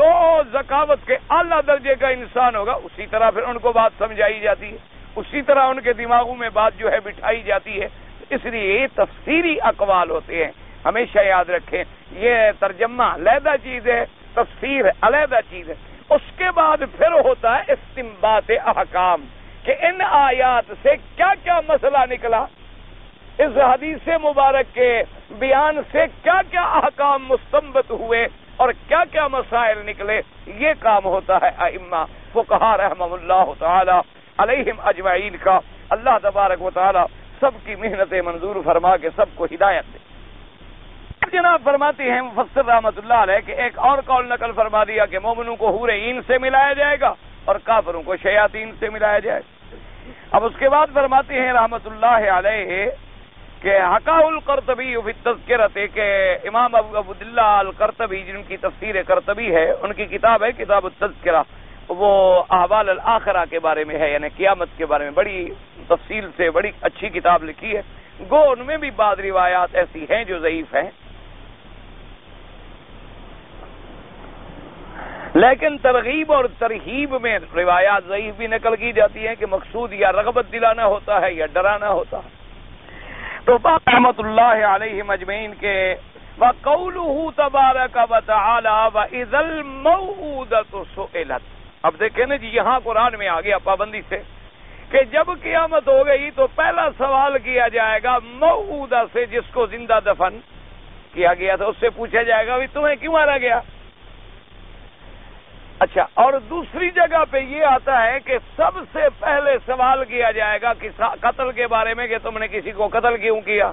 Speaker 1: ذکاوت کے اعلیٰ درجے کا انسان ہوگا، اسی طرح پھر ان کو بات سمجھائی جاتی ہے، اسی طرح ان کے دماغوں میں بات جو ہے بٹھائی جاتی ہے۔ اس لیے یہ تفسیری اقوال ہوتے ہیں، ہمیشہ یاد رکھیں۔ یہ ترجمہ علیحدہ چیز ہے، تفسیر علیحدہ چیز ہے۔ اس کے بعد پھر ہوتا ہے استنباط احکام، کہ ان آیات سے کیا کیا مسئلہ نکلا، اس حدیث مبارک کے بیان سے کیا کیا احکام مستنبط ہوئے اور کیا کیا مسائل نکلے، یہ کام ہوتا ہے ائمہ فقہاء رحمہ اللہ تعالی علیہم اجمعین کا۔ اللہ تبارک و تعالی سب کی محنتیں منظور فرما کے سب کو ہدایت دے۔ جناب فرماتے ہیں مفسر رحمۃ اللہ علیہ کہ ایک اور قول نقل فرما دیا کہ مومنوں کو حور عین سے ملایا جائے گا اور کافروں کو شیاطین سے ملایا جائے گا۔ اب اس کے بعد فرماتے ہیں رحمۃ اللہ علیہ کہ حکا القرطبی فی التذکرۃ، کہ امام ابو عبداللہ القرطبی جن کی تفسیر قرطبی ہے، ان کی کتاب ہے کتاب التذکرہ، وہ احوال الآخرہ کے بارے میں ہے، یعنی قیامت کے بارے میں بڑی تفصیل سے بڑی اچھی کتاب لکھی ہے۔ گو ان میں بھی بعض روایات ایسی ہیں جو ضعیف ہیں، لیکن ترغیب اور ترہیب میں روایات ضعیف بھی نقل کی جاتی ہیں کہ مقصود یا رغبت دلانا ہوتا ہے یا ڈرانا ہوتا ہے۔ تو رحمۃ اللہ علیہ مجمعین کے وَقَوْلُهُ تَبَارَكَ وَتَعَالَى وَإِذَا الْمَوْءُودَةُ سُئِلَتْ۔ اب دیکھیں نا جی، یہاں قرآن میں آ گیا پابندی سے کہ جب قیامت ہو گئی تو پہلا سوال کیا جائے گا موعودہ سے، جس کو زندہ دفن کیا گیا تھا، اس سے پوچھا جائے گا بھی تمہیں کیوں مارا گیا۔ اچھا، اور دوسری جگہ پہ یہ آتا ہے کہ سب سے پہلے سوال کیا جائے گا قتل کے بارے میں کہ تم نے کسی کو قتل کیوں کیا،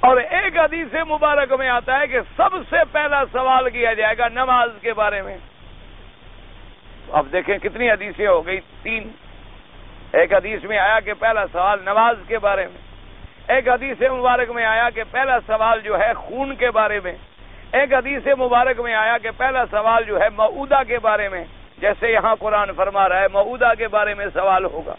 Speaker 1: اور ایک حدیث مبارک میں آتا ہے کہ سب سے پہلا سوال کیا جائے گا نماز کے بارے میں۔ اب دیکھیں کتنی حدیثیں ہو گئی، 3۔ ایک حدیث میں آیا کہ پہلا سوال نماز کے بارے میں، ایک حدیث مبارک میں آیا کہ پہلا سوال جو ہے خون کے بارے میں، ایک حدیث مبارک میں آیا کہ پہلا سوال جو ہے موعودہ کے بارے میں، جیسے یہاں قرآن فرما رہا ہے موعودہ کے بارے میں سوال ہوگا۔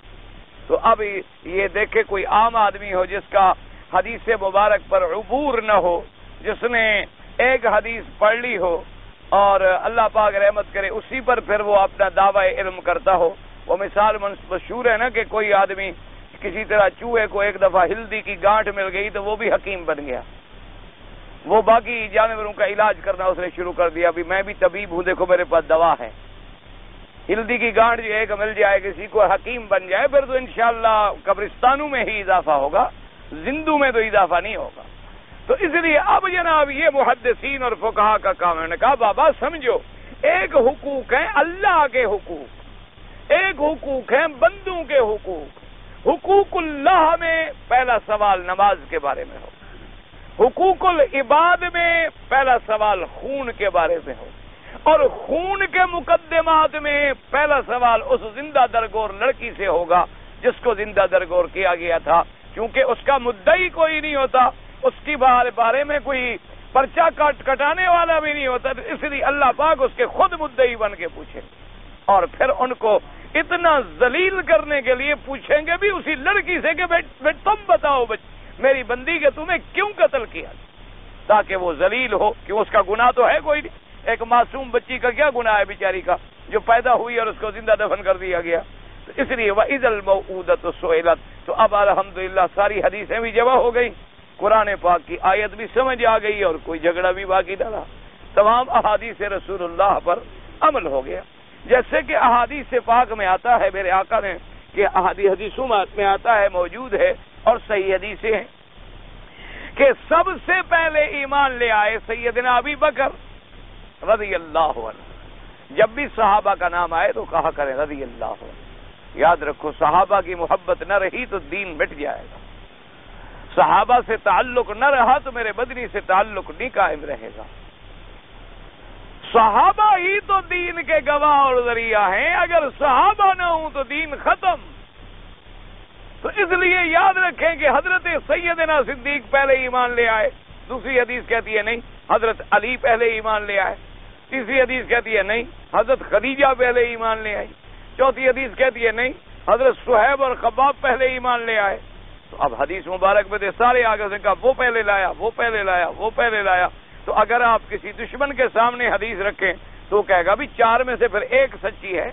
Speaker 1: تو اب یہ دیکھے کوئی عام آدمی ہو جس کا حدیث مبارک پر عبور نہ ہو، جس نے ایک حدیث پڑھ لی ہو اور اللہ پاک رحمت کرے اسی پر پھر وہ اپنا دعوی علم کرتا ہو۔ وہ مثال مشہور ہے نا کہ کوئی آدمی کسی طرح چوہے کو ایک دفعہ ہلدی کی گانٹھ مل گئی تو وہ بھی حکیم بن گیا، وہ باقی جانوروں کا علاج کرنا اس نے شروع کر دیا، بھی میں بھی طبیب ہوں، دیکھو میرے پاس دوا ہے۔ ہلدی کی گانٹھ جو ایک مل جائے کسی کو حکیم بن جائے، پھر تو انشاءاللہ قبرستانوں میں ہی اضافہ ہوگا، زندوں میں تو اضافہ نہیں ہوگا۔ تو اس لیے اب جناب یہ محدثین اور فقہاء کا کام ہے، نے کہا بابا سمجھو، ایک حقوق ہیں اللہ کے حقوق، ایک حقوق ہیں بندوں کے حقوق۔ حقوق اللہ میں پہلا سوال نماز کے بارے میں ہو، حقوق العباد میں پہلا سوال خون کے بارے میں ہو، اور خون کے مقدمات میں پہلا سوال اس زندہ درگور لڑکی سے ہوگا جس کو زندہ درگور کیا گیا تھا، کیونکہ اس کا مدعی کوئی نہیں ہوتا، اس کی بارے میں کوئی پرچہ کٹانے والا بھی نہیں ہوتا، تو اس لیے اللہ پاک اس کے خود مدعی بن کے پوچھیں، اور پھر ان کو اتنا ذلیل کرنے کے لیے پوچھیں گے بھی اسی لڑکی سے کہ تم بتاؤ میری بندی کے تمہیں کیوں قتل کیا، تاکہ وہ ذلیل ہو، کہ اس کا گناہ تو ہے کوئی نہیں، ایک معصوم بچی کا کیا گناہ ہے بیچاری کا جو پیدا ہوئی اور اس کو زندہ دفن کر دیا گیا۔ تو اس لیے وَإِذَا الْمَوْءُودَةُ سُئِلَتْ، تو اب الحمدللہ ساری حدیثیں بھی جمع ہو گئی، قرآن پاک کی آیت بھی سمجھ آ گئی اور کوئی جھگڑا بھی باقی نہ رہا، تمام احادیث رسول اللہ پر عمل ہو گیا۔ جیسے کہ احادیث پاک میں آتا ہے میرے آقا نے کہ حدیثوں میں آتا ہے، موجود ہے اور صحیح حدیثیں ہیں کہ سب سے پہلے ایمان لے آئے سیدنا ابی بکر رضی اللہ عنہ۔ جب بھی صحابہ کا نام آئے تو کہا کریں رضی اللہ عنہ۔ یاد رکھو، صحابہ کی محبت نہ رہی تو دین مٹ جائے گا، صحابہ سے تعلق نہ رہا تو میرے بدنی سے تعلق نہیں قائم رہے گا۔ صحابہ ہی تو دین کے گواہ اور ذریعہ ہیں، اگر صحابہ نہ ہوں تو دین ختم۔ تو اس لیے یاد رکھیں کہ حضرت سیدنا صدیق پہلے ایمان لے آئے، دوسری حدیث کہتی ہے نہیں حضرت علی پہلے ایمان لے آئے، تیسری حدیث کہتی ہے نہیں حضرت خدیجہ پہلے ایمان لے آئی، چوتھی حدیث کہتی ہے نہیں حضرت صہیب اور خباب پہلے ایمان لے آئے. تو اب حدیث مبارک میں دے سارے آگے سے کہا وہ پہلے لایا، وہ پہلے لایا، وہ پہلے لایا. تو اگر آپ کسی دشمن کے سامنے حدیث رکھیں تو وہ کہے گا بھی 4 میں سے پھر ایک سچی ہے،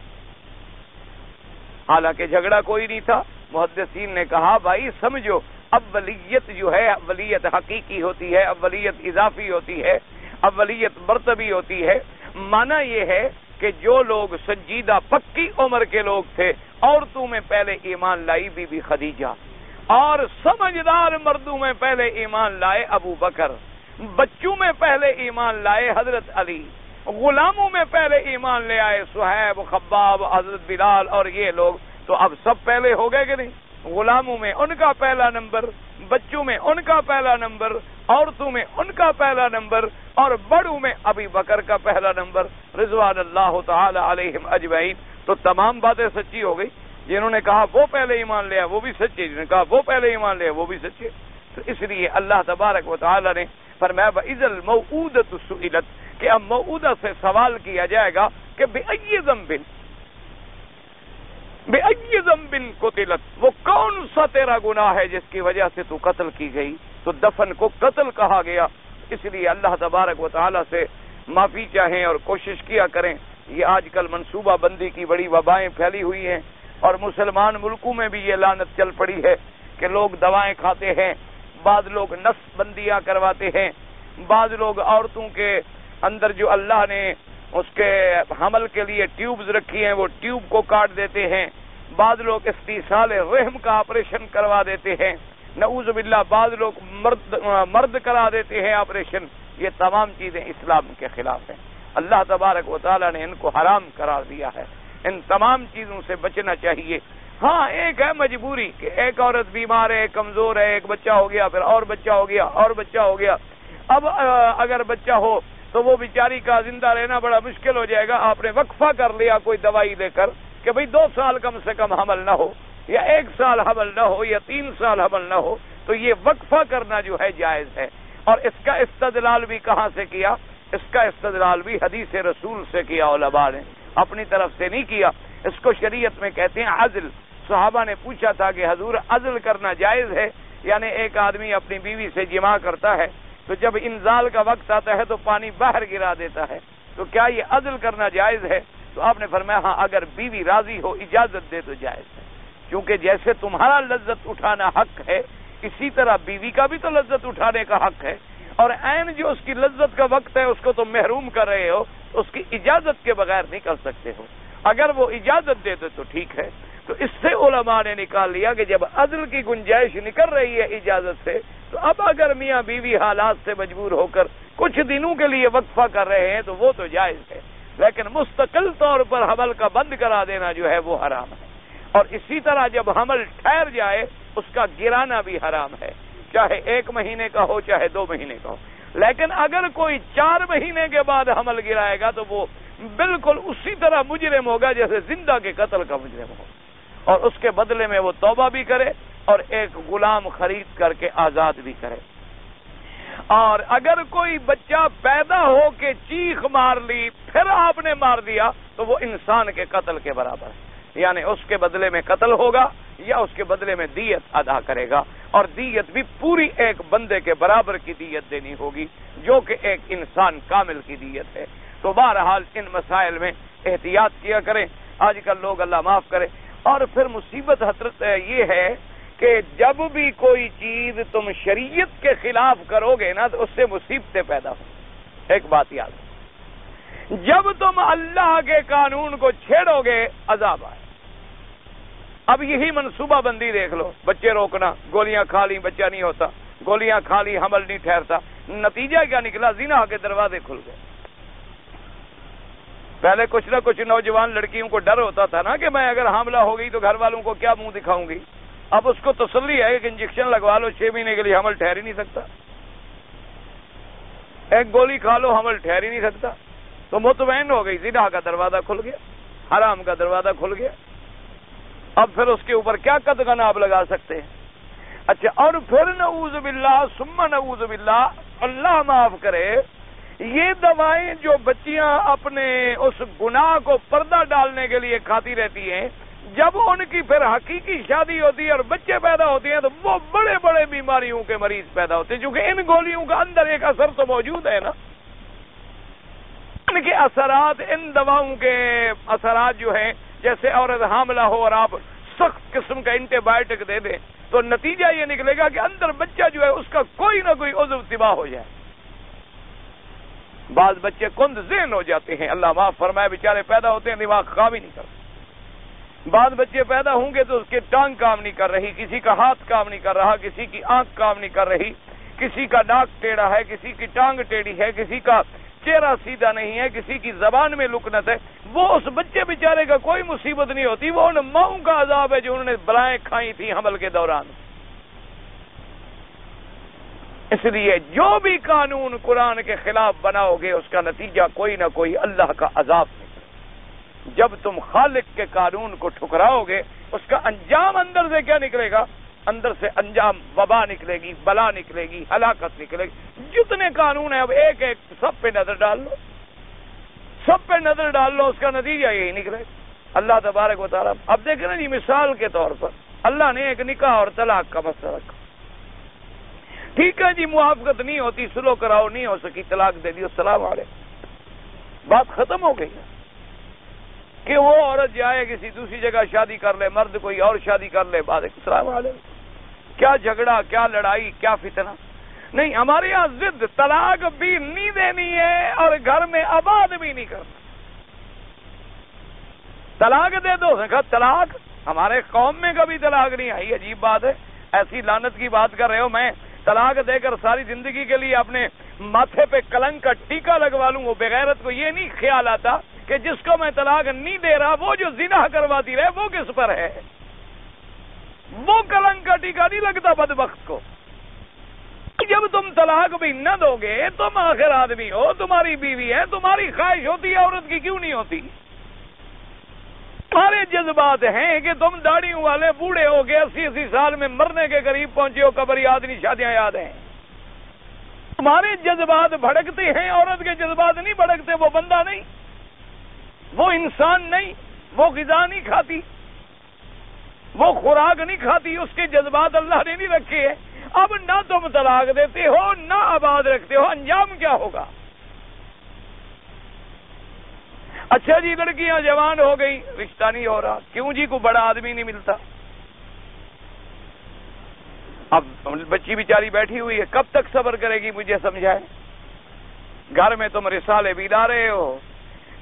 Speaker 1: حالانکہ جھگڑا کوئی نہیں تھا. محدثین نے کہا بھائی سمجھو، اولیت جو ہے اولیت حقیقی ہوتی ہے، اولیت اضافی ہوتی ہے، اولیت مرتبی ہوتی ہے. معنی یہ ہے کہ جو لوگ سنجیدہ پکی عمر کے لوگ تھے، عورتوں میں پہلے ایمان لائی بی بی خدیجہ، اور سمجھدار مردوں میں پہلے ایمان لائے ابو بکر، بچوں میں پہلے ایمان لائے حضرت علی، غلاموں میں پہلے ایمان لے آئے صہیب، خباب، حضرت بلال اور یہ لوگ. تو اب سب پہلے ہو گئے کہ نہیں؟ غلاموں میں ان کا پہلا نمبر، بچوں میں ان کا پہلا نمبر، عورتوں میں ان کا پہلا نمبر، اور بڑوں میں ابی بکر کا پہلا نمبر رضوان اللہ تعالی علیہم اجمعین. تو تمام باتیں سچی ہو گئی. جنہوں نے کہا وہ پہلے ایمان لیا وہ بھی سچے، جنہوں نے کہا وہ پہلے ایمان لیا وہ بھی سچے. تو اس لیے اللہ تبارک و تعالی نے فرمایا وَإِذَا الْمَوْءُودَةُ سُئِلَتْ، کہ اب موعودہ سے سوال کیا جائے گا کہ بِأَيِّ ذنبٍ قُتِلَتْ، وہ کون سا تیرا گناہ ہے جس کی وجہ سے تو قتل کی گئی. تو دفن کو قتل کہا گیا. اس لیے اللہ تبارک و تعالی سے معافی چاہیں اور کوشش کیا کریں. یہ آج کل منصوبہ بندی کی بڑی وبائیں پھیلی ہوئی ہیں، اور مسلمان ملکوں میں بھی یہ لعنت چل پڑی ہے کہ لوگ دوائیں کھاتے ہیں، بعض لوگ نس بندیاں کرواتے ہیں، بعض لوگ عورتوں کے اندر جو اللہ نے اس کے حمل کے لیے ٹیوبز رکھی ہیں وہ ٹیوب کو کاٹ دیتے ہیں، بعض لوگ استیصال رحم کا آپریشن کروا دیتے ہیں، نعوذ باللہ بعض لوگ مرد کرا دیتے ہیں آپریشن. یہ تمام چیزیں اسلام کے خلاف ہیں. اللہ تبارک و تعالی نے ان کو حرام قرار دیا ہے. ان تمام چیزوں سے بچنا چاہیے. ہاں ایک ہے مجبوری کہ ایک عورت بیمار ہے، کمزور ہے، ایک بچہ ہو گیا، پھر اور بچہ ہو گیا، اور بچہ ہو گیا. اب اگر بچہ ہو تو وہ بیچاری کا زندہ رہنا بڑا مشکل ہو جائے گا. آپ نے وقفہ کر لیا کوئی دوائی لے کر کہ بھئی 2 سال کم سے کم حمل نہ ہو، یا 1 سال حمل نہ ہو، یا 3 سال حمل نہ ہو. تو یہ وقفہ کرنا جو ہے جائز ہے. اور اس کا استدلال بھی کہاں سے کیا؟ اس کا استدلال بھی حدیث رسول سے کیا. علماء نے اپنی طرف سے نہیں کیا. اس کو شریعت میں کہتے ہیں عزل. صحابہ نے پوچھا تھا کہ حضور عزل کرنا جائز ہے؟ یعنی ایک آدمی اپنی بیوی سے جماع کرتا ہے تو جب انزال کا وقت آتا ہے تو پانی باہر گرا دیتا ہے، تو کیا یہ عزل کرنا جائز ہے؟ تو آپ نے فرمایا ہاں اگر بیوی راضی ہو اجازت دے تو جائز ہے. کیونکہ جیسے تمہارا لذت اٹھانا حق ہے اسی طرح بیوی کا بھی تو لذت اٹھانے کا حق ہے. اور عین جو اس کی لذت کا وقت ہے اس کو تم محروم کر رہے ہو، اس کی اجازت کے بغیر نہیں کر سکتے ہو. اگر وہ اجازت دے تو ٹھیک ہے. تو اس سے علماء نے نکال لیا کہ جب عزل کی گنجائش نکل رہی ہے اجازت سے، تو اب اگر میاں بیوی حالات سے مجبور ہو کر کچھ دنوں کے لیے وقفہ کر رہے ہیں تو وہ تو جائز ہے، لیکن مستقل طور پر حمل کا بند کرا دینا جو ہے وہ حرام ہے. اور اسی طرح جب حمل ٹھہر جائے اس کا گرانا بھی حرام ہے، چاہے 1 مہینے کا ہو چاہے 2 مہینے کا ہو. لیکن اگر کوئی 4 مہینے کے بعد حمل گرائے گا تو وہ بالکل اسی طرح مجرم ہوگا جیسے زندہ کے قتل کا مجرم ہوگا، اور اس کے بدلے میں وہ توبہ بھی کرے اور ایک غلام خرید کر کے آزاد بھی کرے. اور اگر کوئی بچہ پیدا ہو کے چیخ مار لی پھر آپ نے مار دیا تو وہ انسان کے قتل کے برابر ہے، یعنی اس کے بدلے میں قتل ہوگا یا اس کے بدلے میں دیت ادا کرے گا، اور دیت بھی پوری ایک بندے کے برابر کی دیت دینی ہوگی جو کہ ایک انسان کامل کی دیت ہے. تو بہرحال ان مسائل میں احتیاط کیا کریں. آج کل لوگ اللہ معاف کرے. اور پھر مصیبت حضرت یہ ہے کہ جب بھی کوئی چیز تم شریعت کے خلاف کرو گے نا تو اس سے مصیبتیں پیدا ہوں. ایک بات یاد ہے، جب تم اللہ کے قانون کو چھیڑو گے عذاب آئے. اب یہی منصوبہ بندی دیکھ لو، بچے روکنا، گولیاں کھا لی بچہ نہیں ہوتا، گولیاں کھا لی حمل نہیں ٹھہرتا. نتیجہ کیا نکلا؟ زنا کے دروازے کھل گئے. پہلے کچھ نہ کچھ نوجوان لڑکیوں کو ڈر ہوتا تھا نا کہ میں اگر حاملہ ہو گئی تو گھر والوں کو کیا منہ دکھاؤں گی. اب اس کو تسلی ہے کہ انجیکشن لگوا لو 6 مہینے کے لیے حمل ٹھہر ہی نہیں سکتا، ایک گولی کھا لو حمل ٹھہر ہی نہیں سکتا. تو مطمئن ہو گئی، زنا کا دروازہ کھل گیا، حرام کا دروازہ کھل گیا. اب پھر اس کے اوپر کیا قدغن آپ لگا سکتے ہیں؟ اچھا، اور پھر نعوذ باللہ ثم نعوذ باللہ، اللہ معاف کرے، یہ دوائیں جو بچیاں اپنے اس گناہ کو پردہ ڈالنے کے لیے کھاتی رہتی ہیں، جب ان کی پھر حقیقی شادی ہوتی ہے اور بچے پیدا ہوتے ہیں تو وہ بڑے بڑے بیماریوں کے مریض پیدا ہوتے ہیں، کیونکہ ان گولیوں کا اندر ایک اثر تو موجود ہے نا، ان کے اثرات، ان دواؤں کے اثرات جو ہیں، جیسے عورت حاملہ ہو اور آپ سخت قسم کا اینٹی بایوٹک دے دیں تو نتیجہ یہ نکلے گا کہ اندر بچہ جو ہے اس کا کوئی نہ کوئی عضو تباہ ہو جائے۔ بعض بچے کند ذہن ہو جاتے ہیں، اللہ معاف فرمائے، بیچارے پیدا ہوتے ہیں دماغ کام ہی نہیں کرتا۔ بعض بچے پیدا ہوں گے تو اس کے ٹانگ کام نہیں کر رہی، کسی کا ہاتھ کام نہیں کر رہا، کسی کی آنکھ کام نہیں کر رہی، کسی کا ناک ٹیڑھا ہے، کسی کی ٹانگ ٹیڑھی ہے، کسی کا چہرہ سیدھا نہیں ہے، کسی کی زبان میں لکنت ہے۔ وہ اس بچے بیچارے کا کوئی مصیبت نہیں ہوتی، وہ ان ماؤں کا عذاب ہے جو انہوں نے بلائیں کھائی تھی حمل کے دوران۔ اس لیے جو بھی قانون قرآن کے خلاف بناؤ گے اس کا نتیجہ کوئی نہ کوئی اللہ کا عذاب نکلے۔ جب تم خالق کے قانون کو ٹھکراؤ گے اس کا انجام اندر سے کیا نکلے گا؟ اندر سے انجام وبا نکلے گی، بلا نکلے گی، ہلاکت نکلے گی۔ جتنے قانون ہیں اب ایک ایک سب پہ نظر ڈال لو، سب پہ نظر ڈال لو، اس کا نتیجہ یہی نکلے گا۔ اللہ تبارک و تعالیٰ اب دیکھیں نا جی، مثال کے طور پر اللہ نے ایک نکاح اور طلاق کا مسئلہ رکھا۔ ٹھیک ہے جی، موافقت نہیں ہوتی، سلو کراؤ نہیں ہو سکی، طلاق دے دی، السلام علیکم، بات ختم ہو گئی کہ وہ عورت جائے کسی دوسری جگہ شادی کر لے، مرد کوئی اور شادی کر لے، بعد السلام علیکم۔ کیا جھگڑا، کیا لڑائی، کیا فتنہ؟ نہیں، ہمارے یہاں ضد طلاق بھی نہیں دینی ہے اور گھر میں آباد بھی نہیں کرنا۔ طلاق دے دو، کہا طلاق، ہمارے قوم میں کبھی طلاق نہیں آئی، عجیب بات ہے، ایسی لعنت کی بات کر رہے ہو۔ میں طلاق دے کر ساری زندگی کے لیے اپنے ماتھے پہ کلنک کا ٹیکا لگوا لوں۔ وہ بغیرت کو یہ نہیں خیال آتا کہ جس کو میں طلاق نہیں دے رہا وہ جو زنا کرواتی رہے وہ کس پر ہے؟ وہ کلنک کا ٹیکا نہیں لگتا بدبخت کو۔ جب تم طلاق بھی نہ دو گے، تم آخر آدمی ہو، تمہاری بیوی ہے، تمہاری خواہش ہوتی ہے، عورت کی کیوں نہیں ہوتی؟ تمہارے جذبات ہیں کہ تم داڑھیوں والے بوڑھے ہو گئے، 80 سال میں مرنے کے قریب پہنچے ہو، قبر یاد نہیں، شادیاں یاد ہیں۔ تمہارے جذبات بھڑکتے ہیں، عورت کے جذبات نہیں بھڑکتے، وہ بندہ نہیں، وہ انسان نہیں، وہ غذا نہیں کھاتی، وہ خوراک نہیں کھاتی، اس کے جذبات اللہ نے نہیں رکھے ہیں۔ اب نہ تم طلاق دیتے ہو نہ آباد رکھتے ہو، انجام کیا ہوگا؟ اچھا جی، لڑکیاں جوان ہو گئی، رشتہ نہیں ہو رہا، کیوں جی؟ کوئی بڑا آدمی نہیں ملتا۔ اب بچی بیچاری بیٹھی ہوئی ہے، کب تک صبر کرے گی؟ مجھے سمجھائے۔ گھر میں تم رسالے بھی لا رہے ہو،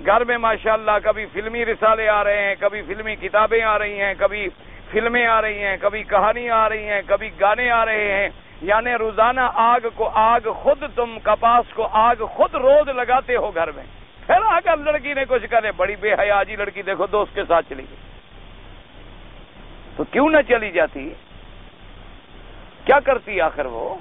Speaker 1: گھر میں ماشاءاللہ کبھی فلمی رسالے آ رہے ہیں، کبھی فلمی کتابیں آ رہی ہیں، کبھی فلمیں آ رہی ہیں، کبھی کہانیاں آ رہی ہیں، کبھی گانے آ رہے ہیں، یعنی روزانہ آگ کو آگ، خود تم کپاس کو آگ خود روز لگاتے ہو گھر میں۔ پھر اگر لڑکی نے کچھ کرے، بڑی بے حیا جی لڑکی، دیکھو دوست کے ساتھ چلی گئی، تو کیوں نہ چلی جاتی؟ کیا کرتی آخر وہ؟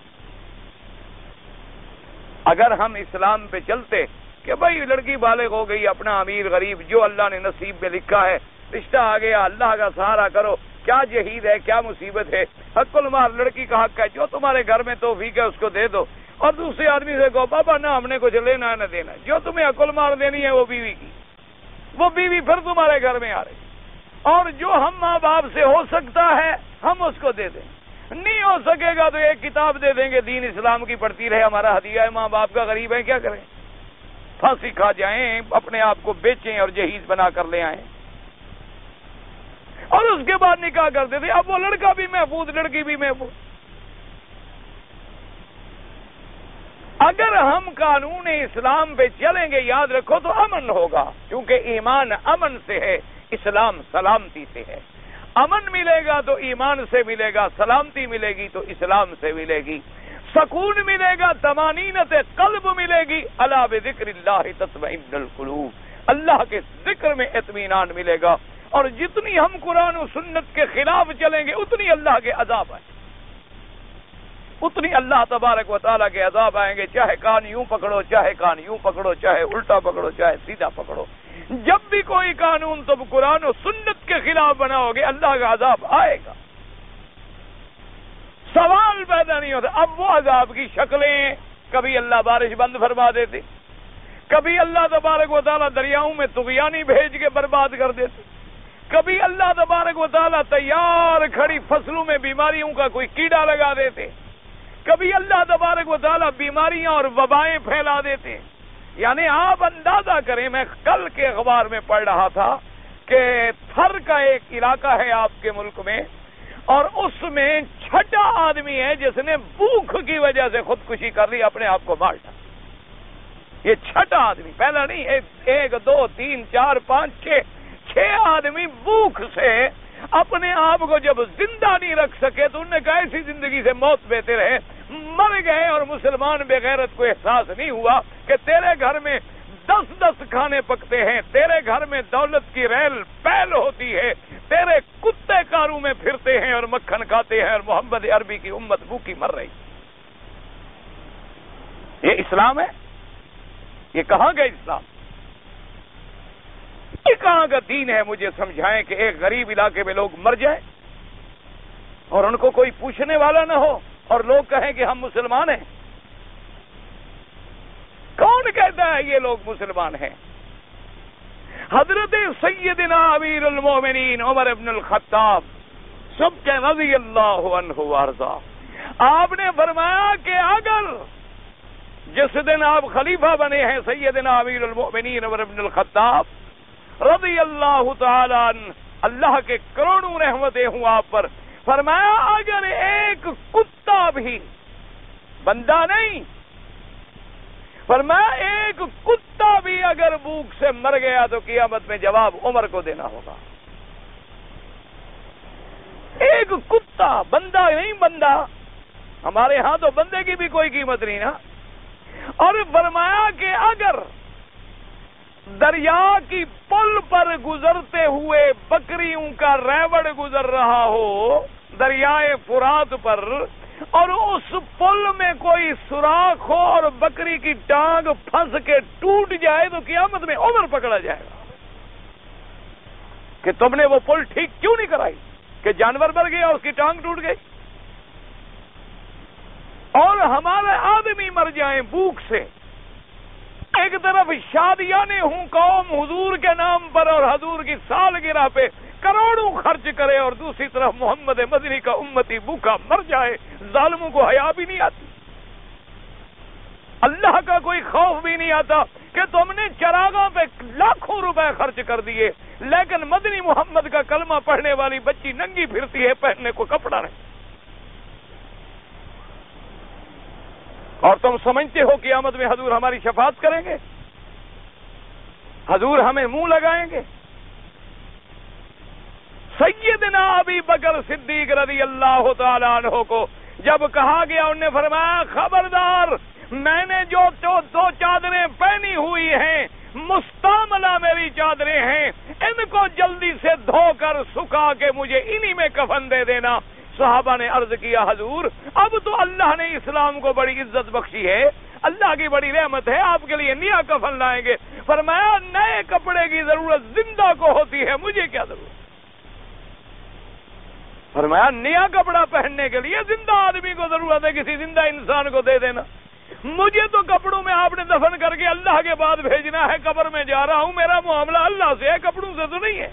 Speaker 1: اگر ہم اسلام پہ چلتے کہ بھائی لڑکی بالغ ہو گئی، اپنا امیر غریب جو اللہ نے نصیب میں لکھا ہے، رشتہ آ گیا، اللہ کا سہارا کرو، کیا جہید ہے، کیا مصیبت ہے، حق المال لڑکی کا حق ہے، جو تمہارے گھر میں توفیق ہے اس کو دے دو، اور دوسرے آدمی سے کہو بابا نہ ہم نے کچھ لینا ہے نہ دینا، جو تمہیں عقل مار دینی ہے وہ بیوی کی، وہ بیوی پھر تمہارے گھر میں آ رہی، اور جو ہم ماں باپ سے ہو سکتا ہے ہم اس کو دے دیں، نہیں ہو سکے گا تو ایک کتاب دے دیں گے دین اسلام کی، پڑھتی رہے، ہمارا ہدیہ ہے، ماں باپ کا، غریب ہے، کیا کریں؟ پھانسی کھا جائیں، اپنے آپ کو بیچیں اور جہیز بنا کر لے آئیں، اور اس کے بعد نکاح کرتے تھے۔ اب وہ لڑکا بھی محفوظ، لڑکی بھی محفوظ۔ اگر ہم قانون اسلام پہ چلیں گے، یاد رکھو، تو امن ہوگا، کیونکہ ایمان امن سے ہے، اسلام سلامتی سے ہے۔ امن ملے گا تو ایمان سے ملے گا، سلامتی ملے گی تو اسلام سے ملے گی، سکون ملے گا، طمانینت قلب ملے گی، الا بذکر اللہ تطمئن القلوب، اللہ کے ذکر میں اطمینان ملے گا۔ اور جتنی ہم قرآن و سنت کے خلاف چلیں گے اتنی اللہ کے عذاب آئیں، اتنی اللہ تبارک و تعالیٰ کے عذاب آئیں گے، چاہے کان یوں پکڑو، چاہے کان یوں پکڑو، چاہے الٹا پکڑو، چاہے سیدھا پکڑو، جب بھی کوئی قانون تم قرآن و سنت کے خلاف بناؤ گے اللہ کا عذاب آئے گا، سوال پیدا نہیں ہوتا۔ اب وہ عذاب کی شکلیں، کبھی اللہ بارش بند فرما دیتے، کبھی اللہ تبارک و تعالیٰ دریاؤں میں طغیانی بھیج کے برباد کر دیتے، کبھی اللہ تبارک و تعالیٰ تیار کھڑی فصلوں میں بیماریوں کا کوئی کیڑا لگا دیتے، کبھی اللہ تبارک و تعالیٰ بیماریاں اور وبائیں پھیلا دیتے. یعنی آپ اندازہ کریں، میں کل کے اخبار میں پڑھ رہا تھا کہ تھر کا ایک علاقہ ہے آپ کے ملک میں، اور اس میں 6 آدمی ہے جس نے بھوک کی وجہ سے خودکشی کر لی، اپنے آپ کو مار ڈالا. یہ 6 آدمی، پہلا نہیں، 1 2 3 4 5 6 آدمی بھوک سے اپنے آپ کو جب زندہ نہیں رکھ سکے تو انہوں نے کہا ایسی زندگی سے موت بہتر ہے، مر گئے. اور مسلمان بے غیرت کو احساس نہیں ہوا کہ تیرے گھر میں 10 کھانے پکتے ہیں، تیرے گھر میں دولت کی ریل پیل ہوتی ہے، تیرے کتے کاروں میں پھرتے ہیں اور مکھن کھاتے ہیں، اور محمد عربی کی امت بھوکی مر رہی. یہ اسلام ہے؟ یہ کہاں کا اسلام؟ یہ کہاں کا دین ہے؟ مجھے سمجھائیں کہ ایک غریب علاقے میں لوگ مر جائیں اور ان کو کوئی پوچھنے والا نہ ہو اور لوگ کہیں کہ ہم مسلمان ہیں. کون کہتا ہے یہ لوگ مسلمان ہیں؟ حضرت سیدنا امیر المومنین عمر ابن الخطاب سب کے رضی اللہ عنہ وارضا، آپ نے فرمایا کہ اگر جس دن آپ خلیفہ بنے ہیں سیدنا امیر المومنین عمر ابن الخطاب رضی اللہ تعالی عنہ، اللہ کے کروڑوں رحمتیں ہوں آپ پر، فرمایا اگر ایک کتا بھی، بندہ نہیں، فرمایا ایک کتا بھی اگر بھوک سے مر گیا تو قیامت میں جواب عمر کو دینا ہوگا. ایک کتا، بندہ نہیں، بندہ، ہمارے ہاں تو بندے کی بھی کوئی قیمت نہیں نا. اور فرمایا کہ اگر دریا کی پل پر گزرتے ہوئے بکریوں کا ریوڑ گزر رہا ہو دریائے فرات پر، اور اس پل میں کوئی سوراخ ہو اور بکری کی ٹانگ پھنس کے ٹوٹ جائے تو قیامت میں عمر پکڑا جائے گا کہ تم نے وہ پل ٹھیک کیوں نہیں کرائی، کہ جانور مر گیا اس کی ٹانگ ٹوٹ گئی. اور ہمارے آدمی مر جائیں بھوک سے، ایک طرف شادیاں ہوں قوم حضور کے نام پر اور حضور کی سالگرہ پہ کروڑوں خرچ کرے، اور دوسری طرف محمد مدنی کا امتی بھوکا مر جائے، ظالموں کو حیا بھی نہیں آتی، اللہ کا کوئی خوف بھی نہیں آتا کہ تم نے چراغوں پہ لاکھوں روپے خرچ کر دیے لیکن مدنی محمد کا کلمہ پڑھنے والی بچی ننگی پھرتی ہے، پہننے کو کپڑا نہیں. اور تم سمجھتے ہو قیامت میں حضور ہماری شفاعت کریں گے؟ حضور ہمیں منہ لگائیں گے؟ سیدنا ابی بکر صدیق رضی اللہ تعالیٰ عنہ کو جب کہا گیا، انہوں نے فرمایا خبردار، میں نے جو 2 چادریں پہنی ہوئی ہیں مستعملہ میری چادریں ہیں، ان کو جلدی سے دھو کر سکھا کے مجھے انہی میں کفن دے دینا. صحابہ نے عرض کیا حضور اب تو اللہ نے اسلام کو بڑی عزت بخشی ہے، اللہ کی بڑی رحمت ہے، آپ کے لیے نیا کفن لائیں گے. فرمایا نئے کپڑے کی ضرورت زندہ کو ہوتی ہے، مجھے کیا ضرورت؟ فرمایا نیا کپڑا پہننے کے لیے زندہ آدمی کو ضرورت ہے، کسی زندہ انسان کو دے دینا. مجھے تو کپڑوں میں آپ نے دفن کر کے اللہ کے بعد بھیجنا ہے، قبر میں جا رہا ہوں، میرا معاملہ اللہ سے ہے، کپڑوں سے تو نہیں ہے.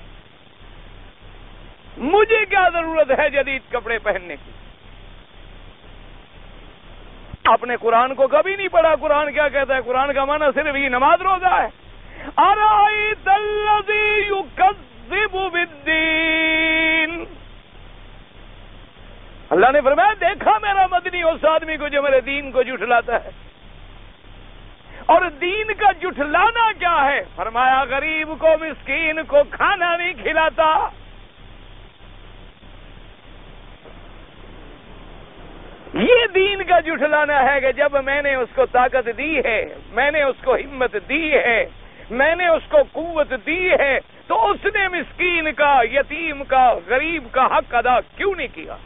Speaker 1: مجھے کیا ضرورت ہے جدید کپڑے پہننے کی؟ آپ نے قرآن کو کبھی نہیں پڑھا. قرآن کیا کہتا ہے؟ قرآن کا معنی صرف یہ نماز روزہ ہے. ارأیت الذی یکذب بالدین، اللہ نے فرمایا دیکھا میرا مدنی اس آدمی کو جو میرے دین کو جھٹلاتا ہے. اور دین کا جھٹلانا کیا ہے؟ فرمایا غریب کو مسکین کو کھانا نہیں کھلاتا. یہ دین کا جھٹلانا ہے کہ جب میں نے اس کو طاقت دی ہے، میں نے اس کو ہمت دی ہے، میں نے اس کو قوت دی ہے، تو اس نے مسکین کا، یتیم کا، غریب کا حق ادا کیوں نہیں کیا؟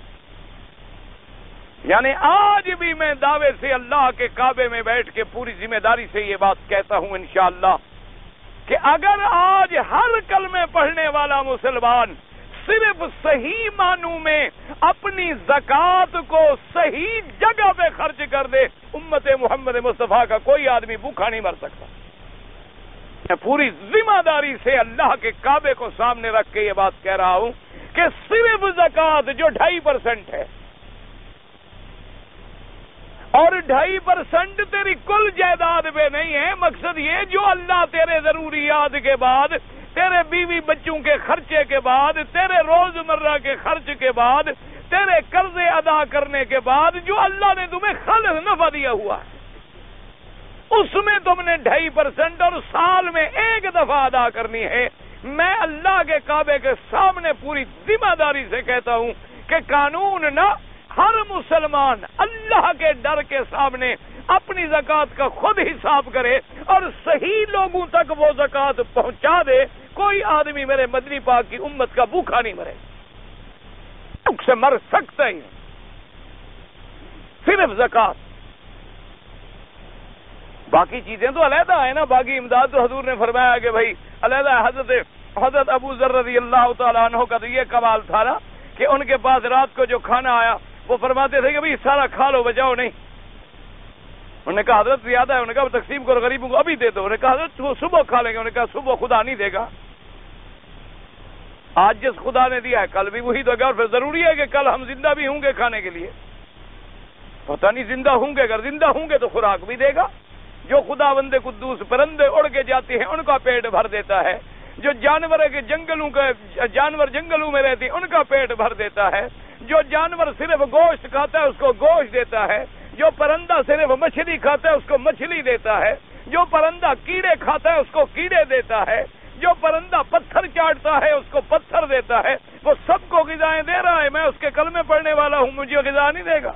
Speaker 1: یعنی آج بھی میں دعوے سے اللہ کے کعبے میں بیٹھ کے پوری ذمہ داری سے یہ بات کہتا ہوں انشاءاللہ کہ اگر آج ہر کلمے پڑھنے والا مسلمان صرف صحیح معنوں میں اپنی زکوٰۃ کو صحیح جگہ پہ خرچ کر دے، امت محمد مصطفیٰ کا کوئی آدمی بھوکا نہیں مر سکتا. میں پوری ذمہ داری سے اللہ کے کعبے کو سامنے رکھ کے یہ بات کہہ رہا ہوں کہ صرف زکوٰۃ جو 2.5% ہے، اور 2.5% تیری کل جائیداد میں نہیں ہے، مقصد یہ جو اللہ تیرے ضروریات کے بعد، تیرے بیوی بچوں کے خرچے کے بعد، تیرے روزمرہ کے خرچ کے بعد، تیرے قرضے ادا کرنے کے بعد جو اللہ نے تمہیں خالص نفع دیا ہوا ہے، اس میں تم نے 2.5% اور سال میں 1 دفعہ ادا کرنی ہے۔ میں اللہ کے کعبے کے سامنے پوری ذمہ داری سے کہتا ہوں کہ قانون نہ، ہر مسلمان اللہ کے ڈر کے سامنے اپنی زکوٰۃ کا خود حساب کرے اور صحیح لوگوں تک وہ زکوٰۃ پہنچا دے۔ کوئی آدمی میرے مدنی پاک کی امت کا بھوکا نہیں مرے، بھوک سے مر سکتا ہی، صرف زکوٰۃ۔ باقی چیزیں تو علیحدہ ہے نا، باقی امداد تو حضور نے فرمایا کہ بھائی علیحدہ۔ حضرت ابو ذر رضی اللہ تعالیٰ عنہ کا تو یہ کمال تھا نا کہ ان کے پاس رات کو جو کھانا آیا وہ فرماتے تھے کہ بھائی سارا کھا لو، بچاؤ نہیں۔ انہوں نے کہا حضرت زیادہ ہے، انہوں نے کہا تقسیم کرو غریبوں کو، ابھی دے دو۔ انہوں نے کہا حضرت وہ صبح کھا لیں گے، انہوں نے کہا صبح خدا نہیں دے گا، آج جس خدا نے دیا ہے کل بھی وہی دے گا، اور پھر ضروری ہے کہ کل ہم زندہ بھی ہوں گے کھانے کے لیے، پتہ نہیں زندہ ہوں گے، اگر زندہ ہوں گے تو خوراک بھی دے گا۔ جو خدا بند قدوس پرندے اڑ کے جاتے ہیں ان کا پیٹ بھر دیتا ہے، جو جانور جنگلوں میں رہتے ہیں ان کا پیٹ بھر دیتا ہے، جو جانور صرف گوشت کھاتا ہے اس کو گوشت دیتا ہے، جو پرندہ صرف مچھلی کھاتا ہے اس کو مچھلی دیتا ہے، جو پرندہ کیڑے کھاتا ہے اس کو کیڑے دیتا ہے، جو پرندہ پتھر چاٹتا ہے اس کو پتھر دیتا ہے، وہ سب کو غذائیں دے رہا ہے۔ میں اس کے کلمے پڑھنے والا ہوں، مجھے غذا نہیں دے گا؟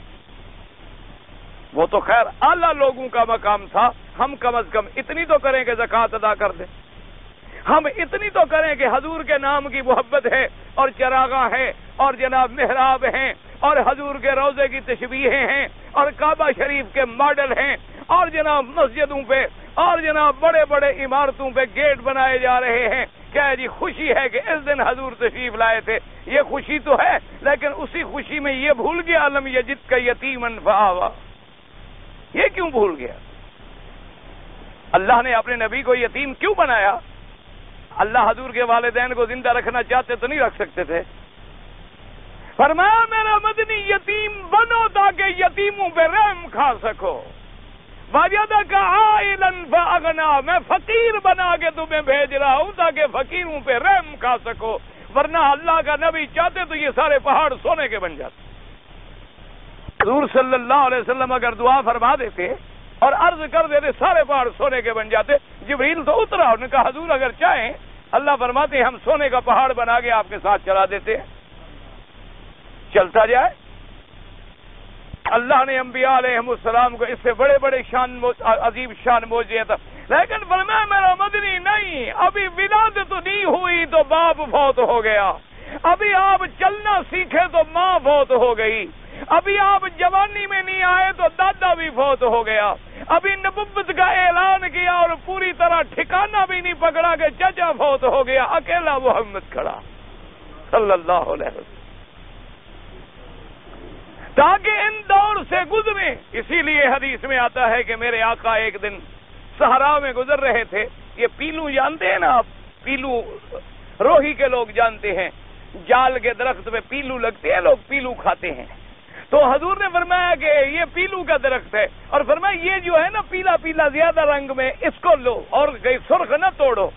Speaker 1: وہ تو خیر اعلیٰ لوگوں کا مقام تھا، ہم کم از کم اتنی تو کریں کہ زکوٰۃ ادا کر دیں، ہم اتنی تو کریں کہ حضور کے نام کی محبت ہے اور چراغاں ہیں اور جناب محراب ہیں اور حضور کے روضے کی تشبیہیں ہیں اور کعبہ شریف کے ماڈل ہیں اور جناب مسجدوں پہ اور جناب بڑے بڑے عمارتوں پہ گیٹ بنائے جا رہے ہیں۔ کیا جی خوشی ہے کہ اس دن حضور تشریف لائے تھے، یہ خوشی تو ہے، لیکن اسی خوشی میں یہ بھول گیا علم یجد کا یتیمن فآوا، یہ کیوں بھول گیا؟ اللہ نے اپنے نبی کو یتیم کیوں بنایا؟ اللہ حضور کے والدین کو زندہ رکھنا چاہتے تو نہیں رکھ سکتے تھے؟ فرمایا میرا مدنی یتیم بنو تاکہ یتیموں پہ رحم کھا سکو، وجدک عائلا فاغنا، میں فقیر بنا کے تمہیں بھیج رہا ہوں تاکہ فقیروں پہ رحم کھا سکو، ورنہ اللہ کا نبی چاہتے تو یہ سارے پہاڑ سونے کے بن جاتے۔ حضور صلی اللہ علیہ وسلم اگر دعا فرما دیتے اور عرض کر دیتے سارے پہاڑ سونے کے بن جاتے۔ جبریل تو اترا، انہوں نے کہا حضور اگر چاہیں اللہ فرماتے ہیں ہم سونے کا پہاڑ بنا کے آپ کے ساتھ چلا دیتے ہیں، چلتا جائے۔ اللہ نے انبیاء علیہ السلام کو اس سے بڑے بڑے عظیم شان معجزے تھا، لیکن فرمایا میرا مدنی نہیں، ابھی ولادت نہیں ہوئی تو باپ فوت ہو گیا، ابھی آپ چلنا سیکھے تو ماں فوت ہو گئی، ابھی آپ جوانی میں نہیں آئے تو دادا بھی فوت ہو گیا، ابھی نبوت کا اعلان کیا اور پوری طرح ٹھکانہ بھی نہیں پکڑا کہ چچا فوت ہو گیا، اکیلا محمد کھڑا صلی اللہ علیہ وسلم، تاکہ ان دور سے گزریں۔ اسی لیے حدیث میں آتا ہے کہ میرے آقا ایک دن صحرا میں گزر رہے تھے، یہ پیلو جانتے ہیں نا آپ، پیلو روہی کے لوگ جانتے ہیں، جال کے درخت پہ پیلو لگتے ہیں، لوگ پیلو کھاتے ہیں، تو حضور نے فرمایا کہ یہ پیلو کا درخت ہے، اور فرمایا یہ جو ہے نا پیلا پیلا زیادہ رنگ میں، اس کو لو اور سرخ نہ توڑو۔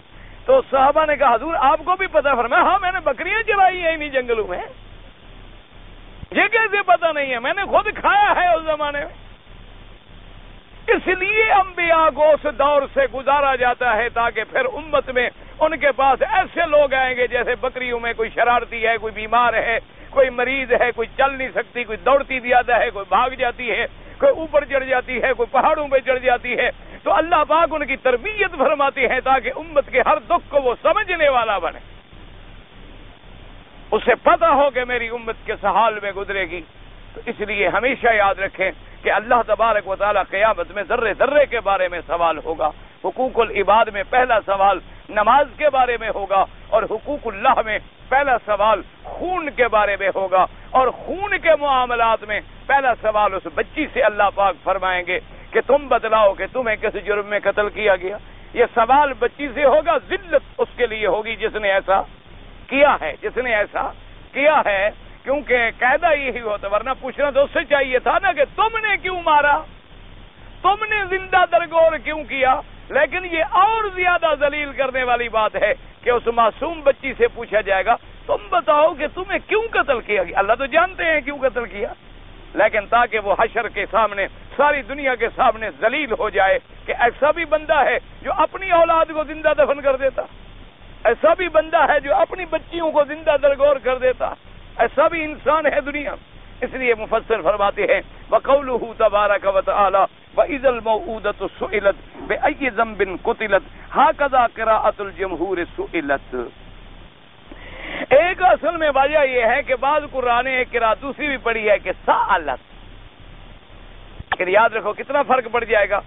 Speaker 1: تو صحابہ نے کہا حضور آپ کو بھی پتا؟ فرمایا ہاں میں نے بکریاں چرائی ہیں انہی جنگلوں میں، یہ کیسے پتا نہیں ہے؟ میں نے خود کھایا ہے اس زمانے میں۔ اس لیے انبیاء کو اس دور سے گزارا جاتا ہے تاکہ پھر امت میں ان کے پاس ایسے لوگ آئیں گے جیسے بکریوں میں کوئی شرارتی ہے، کوئی بیمار ہے، کوئی مریض ہے، کوئی چل نہیں سکتی، کوئی دوڑتی زیادہ ہے، کوئی بھاگ جاتی ہے، کوئی اوپر چڑھ جاتی ہے، کوئی پہاڑوں پہ چڑھ جاتی ہے، تو اللہ پاک ان کی تربیت فرماتے ہیں تاکہ امت کے ہر دکھ کو وہ سمجھنے والا بنے، اسے پتہ ہو کہ میری امت کس حال میں گزرے گی۔ تو اس لیے ہمیشہ یاد رکھیں کہ اللہ تبارک و تعالیٰ قیامت میں ذرے ذرے کے بارے میں سوال ہوگا۔ حقوق العباد میں پہلا سوال نماز کے بارے میں ہوگا، اور حقوق اللہ میں پہلا سوال خون کے بارے میں ہوگا، اور خون کے معاملات میں پہلا سوال اس بچی سے اللہ پاک فرمائیں گے کہ تم بتلاؤ کہ تمہیں کس جرم میں قتل کیا گیا، یہ سوال بچی سے ہوگا، ذلت اس کے لیے ہوگی جس نے ایسا کیا ہے، کیونکہ قاعدہ یہی ہوتا، ورنہ پوچھنا تو اس سے چاہیے تھا نا کہ تم نے کیوں مارا، تم نے زندہ درگور کیوں کیا. لیکن یہ اور زیادہ ذلیل کرنے والی بات ہے کہ اس معصوم بچی سے پوچھا جائے گا تم بتاؤ کہ تمہیں کیوں قتل کیا گیا. اللہ تو جانتے ہیں کیوں قتل کیا، لیکن تاکہ وہ حشر کے سامنے، ساری دنیا کے سامنے ذلیل ہو جائے کہ ایسا بھی بندہ ہے جو اپنی اولاد کو زندہ دفن کر دیتا، ایسا بھی بندہ ہے جو اپنی بچیوں کو زندہ درگور کر دیتا، ایسا بھی انسان ہے دنیا. اس لیے مفسر فرماتے ہیں وَقَوْلُهُ تَبَارَكَ وَتَعَالَى وَإِذَا الْمَوْءُودَةُ سُئِلَتْ بِأَيِّ ذَنبٍ قُتِلَتْ هَكَذَا قِرَاءَةُ الْجُمْهُورِ سُئِلَتْ. ایک اصل میں وجہ یہ ہے کہ بعض قرآن ایک قراءت دوسری بھی پڑھی ہے کہ سألت، پھر یاد رکھو کتنا فرق پڑ جائے گا.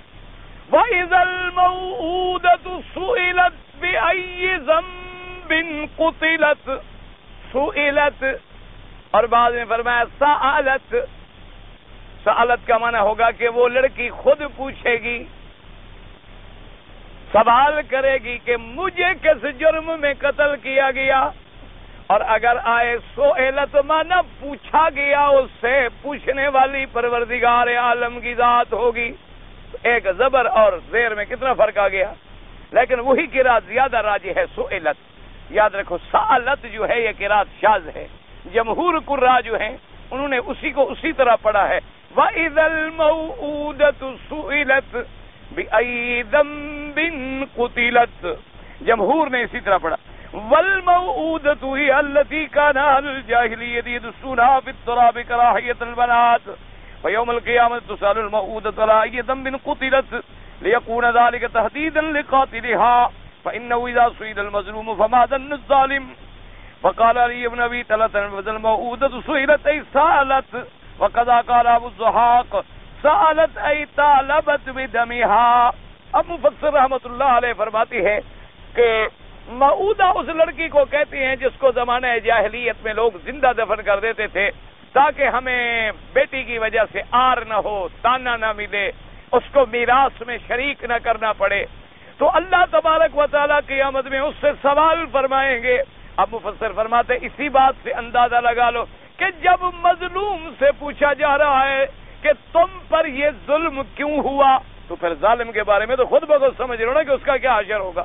Speaker 1: وَإِذَا الْمَوْءُودَةُ سُئِلَتْ بِأَيِّ ذَنبٍ قُتِلَتْ سُئِلَتْ، اور بعد میں فرمایا سألت. سألت کا معنی ہوگا کہ وہ لڑکی خود پوچھے گی، سوال کرے گی کہ مجھے کس جرم میں قتل کیا گیا. اور اگر آئے سئلت معنی پوچھا گیا، اس سے پوچھنے والی پروردگار عالم کی ذات ہوگی. ایک زبر اور زیر میں کتنا فرق آ گیا، لیکن وہی قرات زیادہ راجح ہے سئلت. یاد رکھو سألت جو ہے یہ قرات شاذ ہے، جمہور قراء جو ہیں انہوں نے اسی کو اسی طرح پڑھا ہے. وَإِذَا الْمَوْءُودَةُ سُئِلَتْ بِأَيِّ ذَنبٍ قُتِلَتْ، جمہور نے اسی طرح پڑھا. وَالْمَوْءُودَةُ هِيَ الَّتِي كَانَ أَهْلُ الْجَاهِلِيَّةِ يَدُسُّونَهَا فِي التُّرَابِ كَرَاهِيَةَ الْبَنَاتِ وَيَوْمَ الْقِيَامَةِ تُسْأَلُ الْمَوْءُودَةُ عَلَى أَيِّ ذَنبٍ قُتِلَتْ لِيَكُونَ ذَلِكَ تَهْدِيدًا لِقَاتِلِهَا فَإِنَّهُ إِذَا سُئِلَ الْمَظْلُومُ فَمَا ظَنُّ الظَّالِمِ. وقال علي بن ابي طلحه وذل الموءودة سئلت اي سالت وقضى قال ابو الضحاك سالت اي طالبت بدمها. اب مفسر رحمت اللہ علیہ فرماتی ہے کہ موعودہ اس لڑکی کو کہتے ہیں جس کو زمانہ جاہلیت میں لوگ زندہ دفن کر دیتے تھے تاکہ ہمیں بیٹی کی وجہ سے آر نہ ہو، تانا نہ ملے، اس کو میراث میں شریک نہ کرنا پڑے. تو اللہ تبارک و تعالیٰ قیامت میں اس سے سوال فرمائیں گے. اب مفسر فرماتے اسی بات سے اندازہ لگا لو کہ جب مظلوم سے پوچھا جا رہا ہے کہ تم پر یہ ظلم کیوں ہوا، تو پھر ظالم کے بارے میں تو خود بخود سمجھ رہو نا کہ اس کا کیا حشر ہوگا،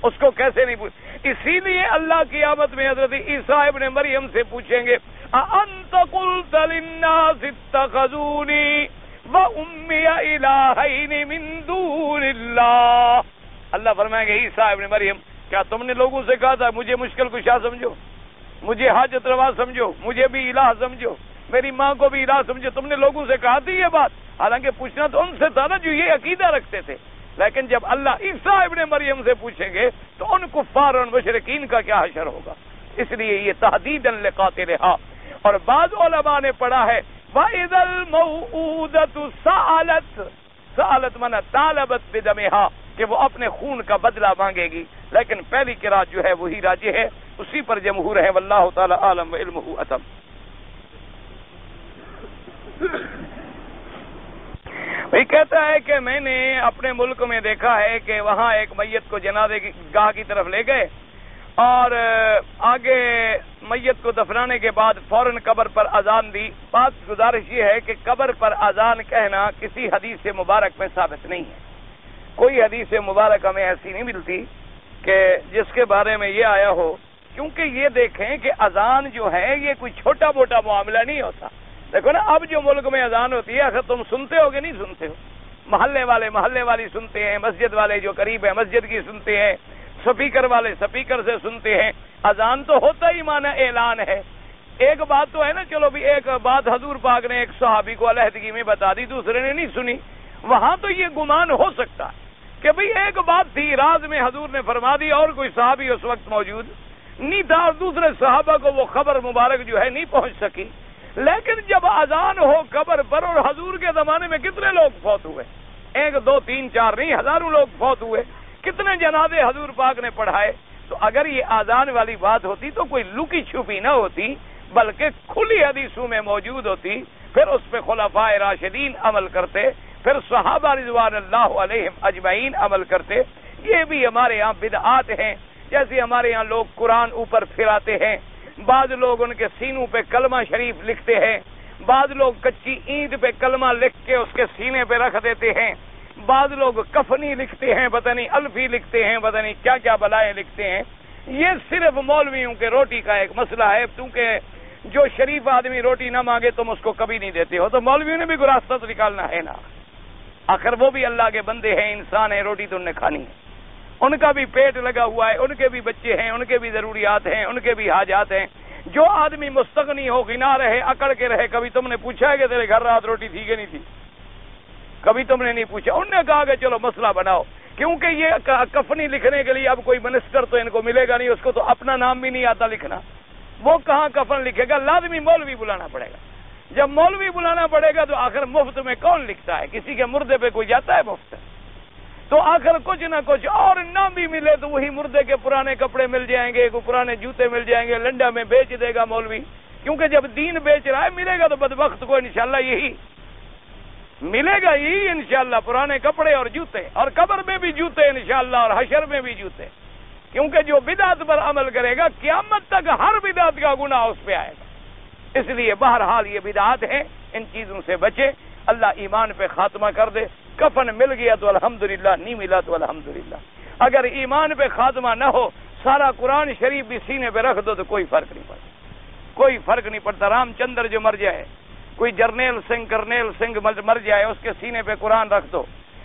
Speaker 1: اس کو کیسے نہیں پوچھ. اسی لیے اللہ قیامت میں حضرت عیسیٰ ابن مریم سے پوچھیں گے اَأَنْتَ قُلْتَ لِلنَّاسِ اتَّخَذُونِي وَأُمِّيَ إِلَٰهَيْنِ مِن دُونِ اللَّهِ. اللہ فرمائیں گے عیسیٰ ابن مریم کیا تم نے لوگوں سے کہا تھا مجھے مشکل کشا سمجھو، مجھے حاجت روا سمجھو، مجھے بھی الہ سمجھو، میری ماں کو بھی الہ سمجھو، تم نے لوگوں سے کہا تھی یہ بات؟ حالانکہ پوچھنا تو ان سے تھا نا جو یہ عقیدہ رکھتے تھے. لیکن جب اللہ عیسیٰ ابن مریم سے پوچھیں گے تو ان کفار اور مشرکین کا کیا حشر ہوگا. اس لیے یہ تحدیداً لقاتلھا. اور بعض علماء نے پڑھا ہے وَإِذَا الْمَوْءُودَةُ سَأَلَتْ، سألت معنی طالبت بدمہا کہ وہ اپنے خون کا بدلہ مانگے گی. لیکن پہلی قرات جو ہے وہی راجح ہے، اسی پر جمہور ہے. واللہ تعالی عالم وعلمہ اتم. وہی کہتا ہے کہ میں نے اپنے ملک میں دیکھا ہے کہ وہاں ایک میت کو جنازے کی گاہ کی طرف لے گئے اور آگے میت کو دفنانے کے بعد فوراً قبر پر اذان دی. بات گزارش یہ ہے کہ قبر پر اذان کہنا کسی حدیث مبارک میں ثابت نہیں ہے. کوئی حدیث مبارک ہمیں ایسی نہیں ملتی کہ جس کے بارے میں یہ آیا ہو، کیونکہ یہ دیکھیں کہ اذان جو ہے یہ کوئی چھوٹا موٹا معاملہ نہیں ہوتا. دیکھو نا اب جو ملک میں اذان ہوتی ہے اگر تم سنتے ہو کہ نہیں سنتے ہو، محلے والے محلے والی سنتے ہیں، مسجد والے جو قریب ہے مسجد کی سنتے ہیں، سپیکر والے سپیکر سے سنتے ہیں. اذان تو ہوتا ہی معنی اعلان ہے. ایک بات تو ہے نا، چلو بھی ایک بات حضور پاک نے ایک صحابی کو علیحدگی میں بتا دی، دوسرے نے نہیں سنی، وہاں تو یہ گمان ہو سکتا ہے کہ بھئی ایک بات تھی راز میں حضور نے فرما دی اور کوئی صحابی اس وقت موجود نہیں تھا اور دوسرے صحابہ کو وہ خبر مبارک جو ہے نہیں پہنچ سکی. لیکن جب اذان ہو قبر پر، اور حضور کے زمانے میں کتنے لوگ فوت ہوئے، 1 2 3 4 نہیں، ہزاروں لوگ فوت ہوئے، کتنے جنازے حضور پاک نے پڑھائے. تو اگر یہ اذان والی بات ہوتی تو کوئی لکی چھپی نہ ہوتی بلکہ کھلی حدیثوں میں موجود ہوتی، پھر اس پہ خلفائے راشدین عمل کرتے. پھر صحابہ رضوان اللہ علیہم اجمعین عمل کرتے. یہ بھی ہمارے یہاں بدعات ہیں. جیسے ہمارے یہاں لوگ قرآن اوپر پھراتے ہیں، بعض لوگ ان کے سینوں پہ کلمہ شریف لکھتے ہیں، بعض لوگ کچی اینٹ پہ کلمہ لکھ کے اس کے سینے پہ رکھ دیتے ہیں، بعض لوگ کفنی لکھتے ہیں، پتہ نہیں الفی لکھتے ہیں، پتہ نہیں کیا کیا بلائیں لکھتے ہیں. یہ صرف مولویوں کے روٹی کا ایک مسئلہ ہے، کیونکہ جو شریف آدمی روٹی نہ مانگے تم اس کو کبھی نہیں دیتے ہو، تو مولویوں نے بھی گراستہ تو نکالنا ہے نا. آخر وہ بھی اللہ کے بندے ہیں، انسان ہیں، روٹی تو انہیں کھانی ہے، ان کا بھی پیٹ لگا ہوا ہے، ان کے بھی بچے ہیں، ان کے بھی ضروریات ہیں، ان کے بھی حاجات ہیں. جو آدمی مستغنی ہو، غنا رہے، اکڑ کے رہے، کبھی تم نے پوچھا ہے کہ تیرے گھر رات روٹی تھی کہ نہیں تھی؟ کبھی تم نے نہیں پوچھا. انہوں نے کہا کہ چلو مسئلہ بناؤ، کیونکہ یہ کفنی لکھنے کے لیے اب کوئی منسٹر تو ان کو ملے گا نہیں، اس کو تو اپنا نام بھی نہیں آتا لکھنا، وہ کہاں کفن لکھے گا؟ لازمی مولوی بلانا پڑے گا. جب مولوی بلانا پڑے گا تو آخر مفت میں کون لکھتا ہے؟ کسی کے مردے پہ کوئی جاتا ہے مفت؟ تو آخر کچھ نہ کچھ اور نہ بھی ملے تو وہی مردے کے پرانے کپڑے مل جائیں گے، کوئی پرانے جوتے مل جائیں گے، لنڈا میں بیچ دے گا مولوی. کیونکہ جب دین بیچ رہا ہے، ملے گا تو بدبخت کو انشاءاللہ یہی ملے گا، یہی انشاءاللہ پرانے کپڑے اور جوتے، اور قبر میں بھی جوتے انشاءاللہ، اور حشر میں بھی جوتے. کیونکہ جو بدعت پر عمل کرے گا قیامت تک ہر بدعت کا گناہ اس پہ آئے گا. اس لیے بہرحال یہ بدعات ہیں، ان چیزوں سے بچے. اللہ ایمان پہ خاتمہ کر دے. کفن مل گیا تو الحمدللہ، نہیں ملا تو الحمدللہ. اگر ایمان پہ خاتمہ نہ ہو، سارا قرآن شریف بھی سینے پہ رکھ دو تو کوئی فرق نہیں پڑتا، کوئی فرق نہیں پڑتا. رام چندر جو مر جائے، کوئی جرنیل سنگھ کرنیل سنگھ مر جائے، اس کے سینے پہ قرآن رکھ دو،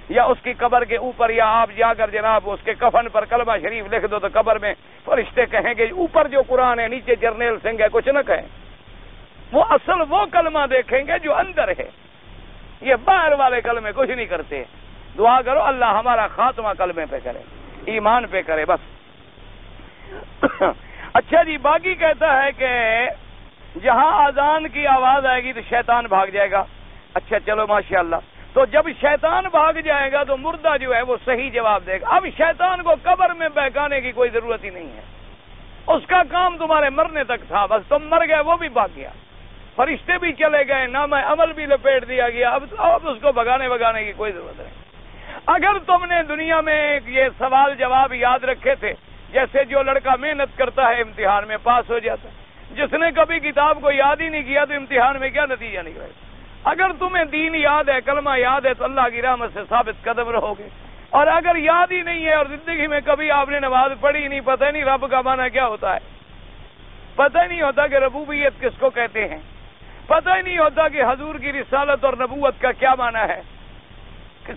Speaker 1: یا اس کی قبر کے اوپر، یا آپ جا کر جناب اس کے کفن پر کلمہ شریف لکھ دو، تو قبر میں فرشتے کہیں گے اوپر جو قرآن ہے نیچے جرنیل سنگھ ہے، کچھ نہ کہیں. وہ اصل وہ کلمہ دیکھیں گے جو اندر ہے. یہ باہر والے کلمے کچھ نہیں کرتے. دعا کرو اللہ ہمارا خاتمہ کلمے پہ کرے، ایمان پہ کرے بس. اچھا جی، باقی کہتا ہے کہ جہاں اذان کی آواز آئے گی تو شیطان بھاگ جائے گا. اچھا چلو ماشاءاللہ. تو جب شیطان بھاگ جائے گا تو مردہ جو ہے وہ صحیح جواب دے گا. اب شیطان کو قبر میں بہکانے کی کوئی ضرورت ہی نہیں ہے، اس کا کام تمہارے مرنے تک تھا، بس تم مر گئے، وہ بھی بھاگ گیا، فرشتے بھی چلے گئے، نامہ عمل بھی لپیٹ دیا گیا. اب اس کو بھگانے کی کوئی ضرورت نہیں. اگر تم نے دنیا میں یہ سوال جواب یاد رکھے تھے، جیسے جو لڑکا محنت کرتا ہے امتحان میں پاس ہو جاتا ہے، جس نے کبھی کتاب کو یاد ہی نہیں کیا تو امتحان میں کیا نتیجہ نکلے گا؟ اگر تمہیں دین یاد ہے، کلمہ یاد ہے، تو اللہ کی رحمت سے ثابت قدم رہو گے. اور اگر یاد ہی نہیں ہے اور زندگی میں کبھی آپ نے نماز پڑھی نہیں، پتہ نہیں رب کا معنی کیا ہوتا ہے، پتہ نہیں ہوتا کہ ربوبیت کس کو کہتے ہیں، پتہ ہی نہیں ہوتا کہ حضور کی رسالت اور نبوت کا کیا معنی ہے،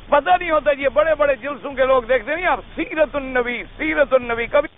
Speaker 1: پتہ نہیں ہوتا. یہ بڑے بڑے جلسوں کے لوگ دیکھتے نہیں آپ، سیرت النبی کبھی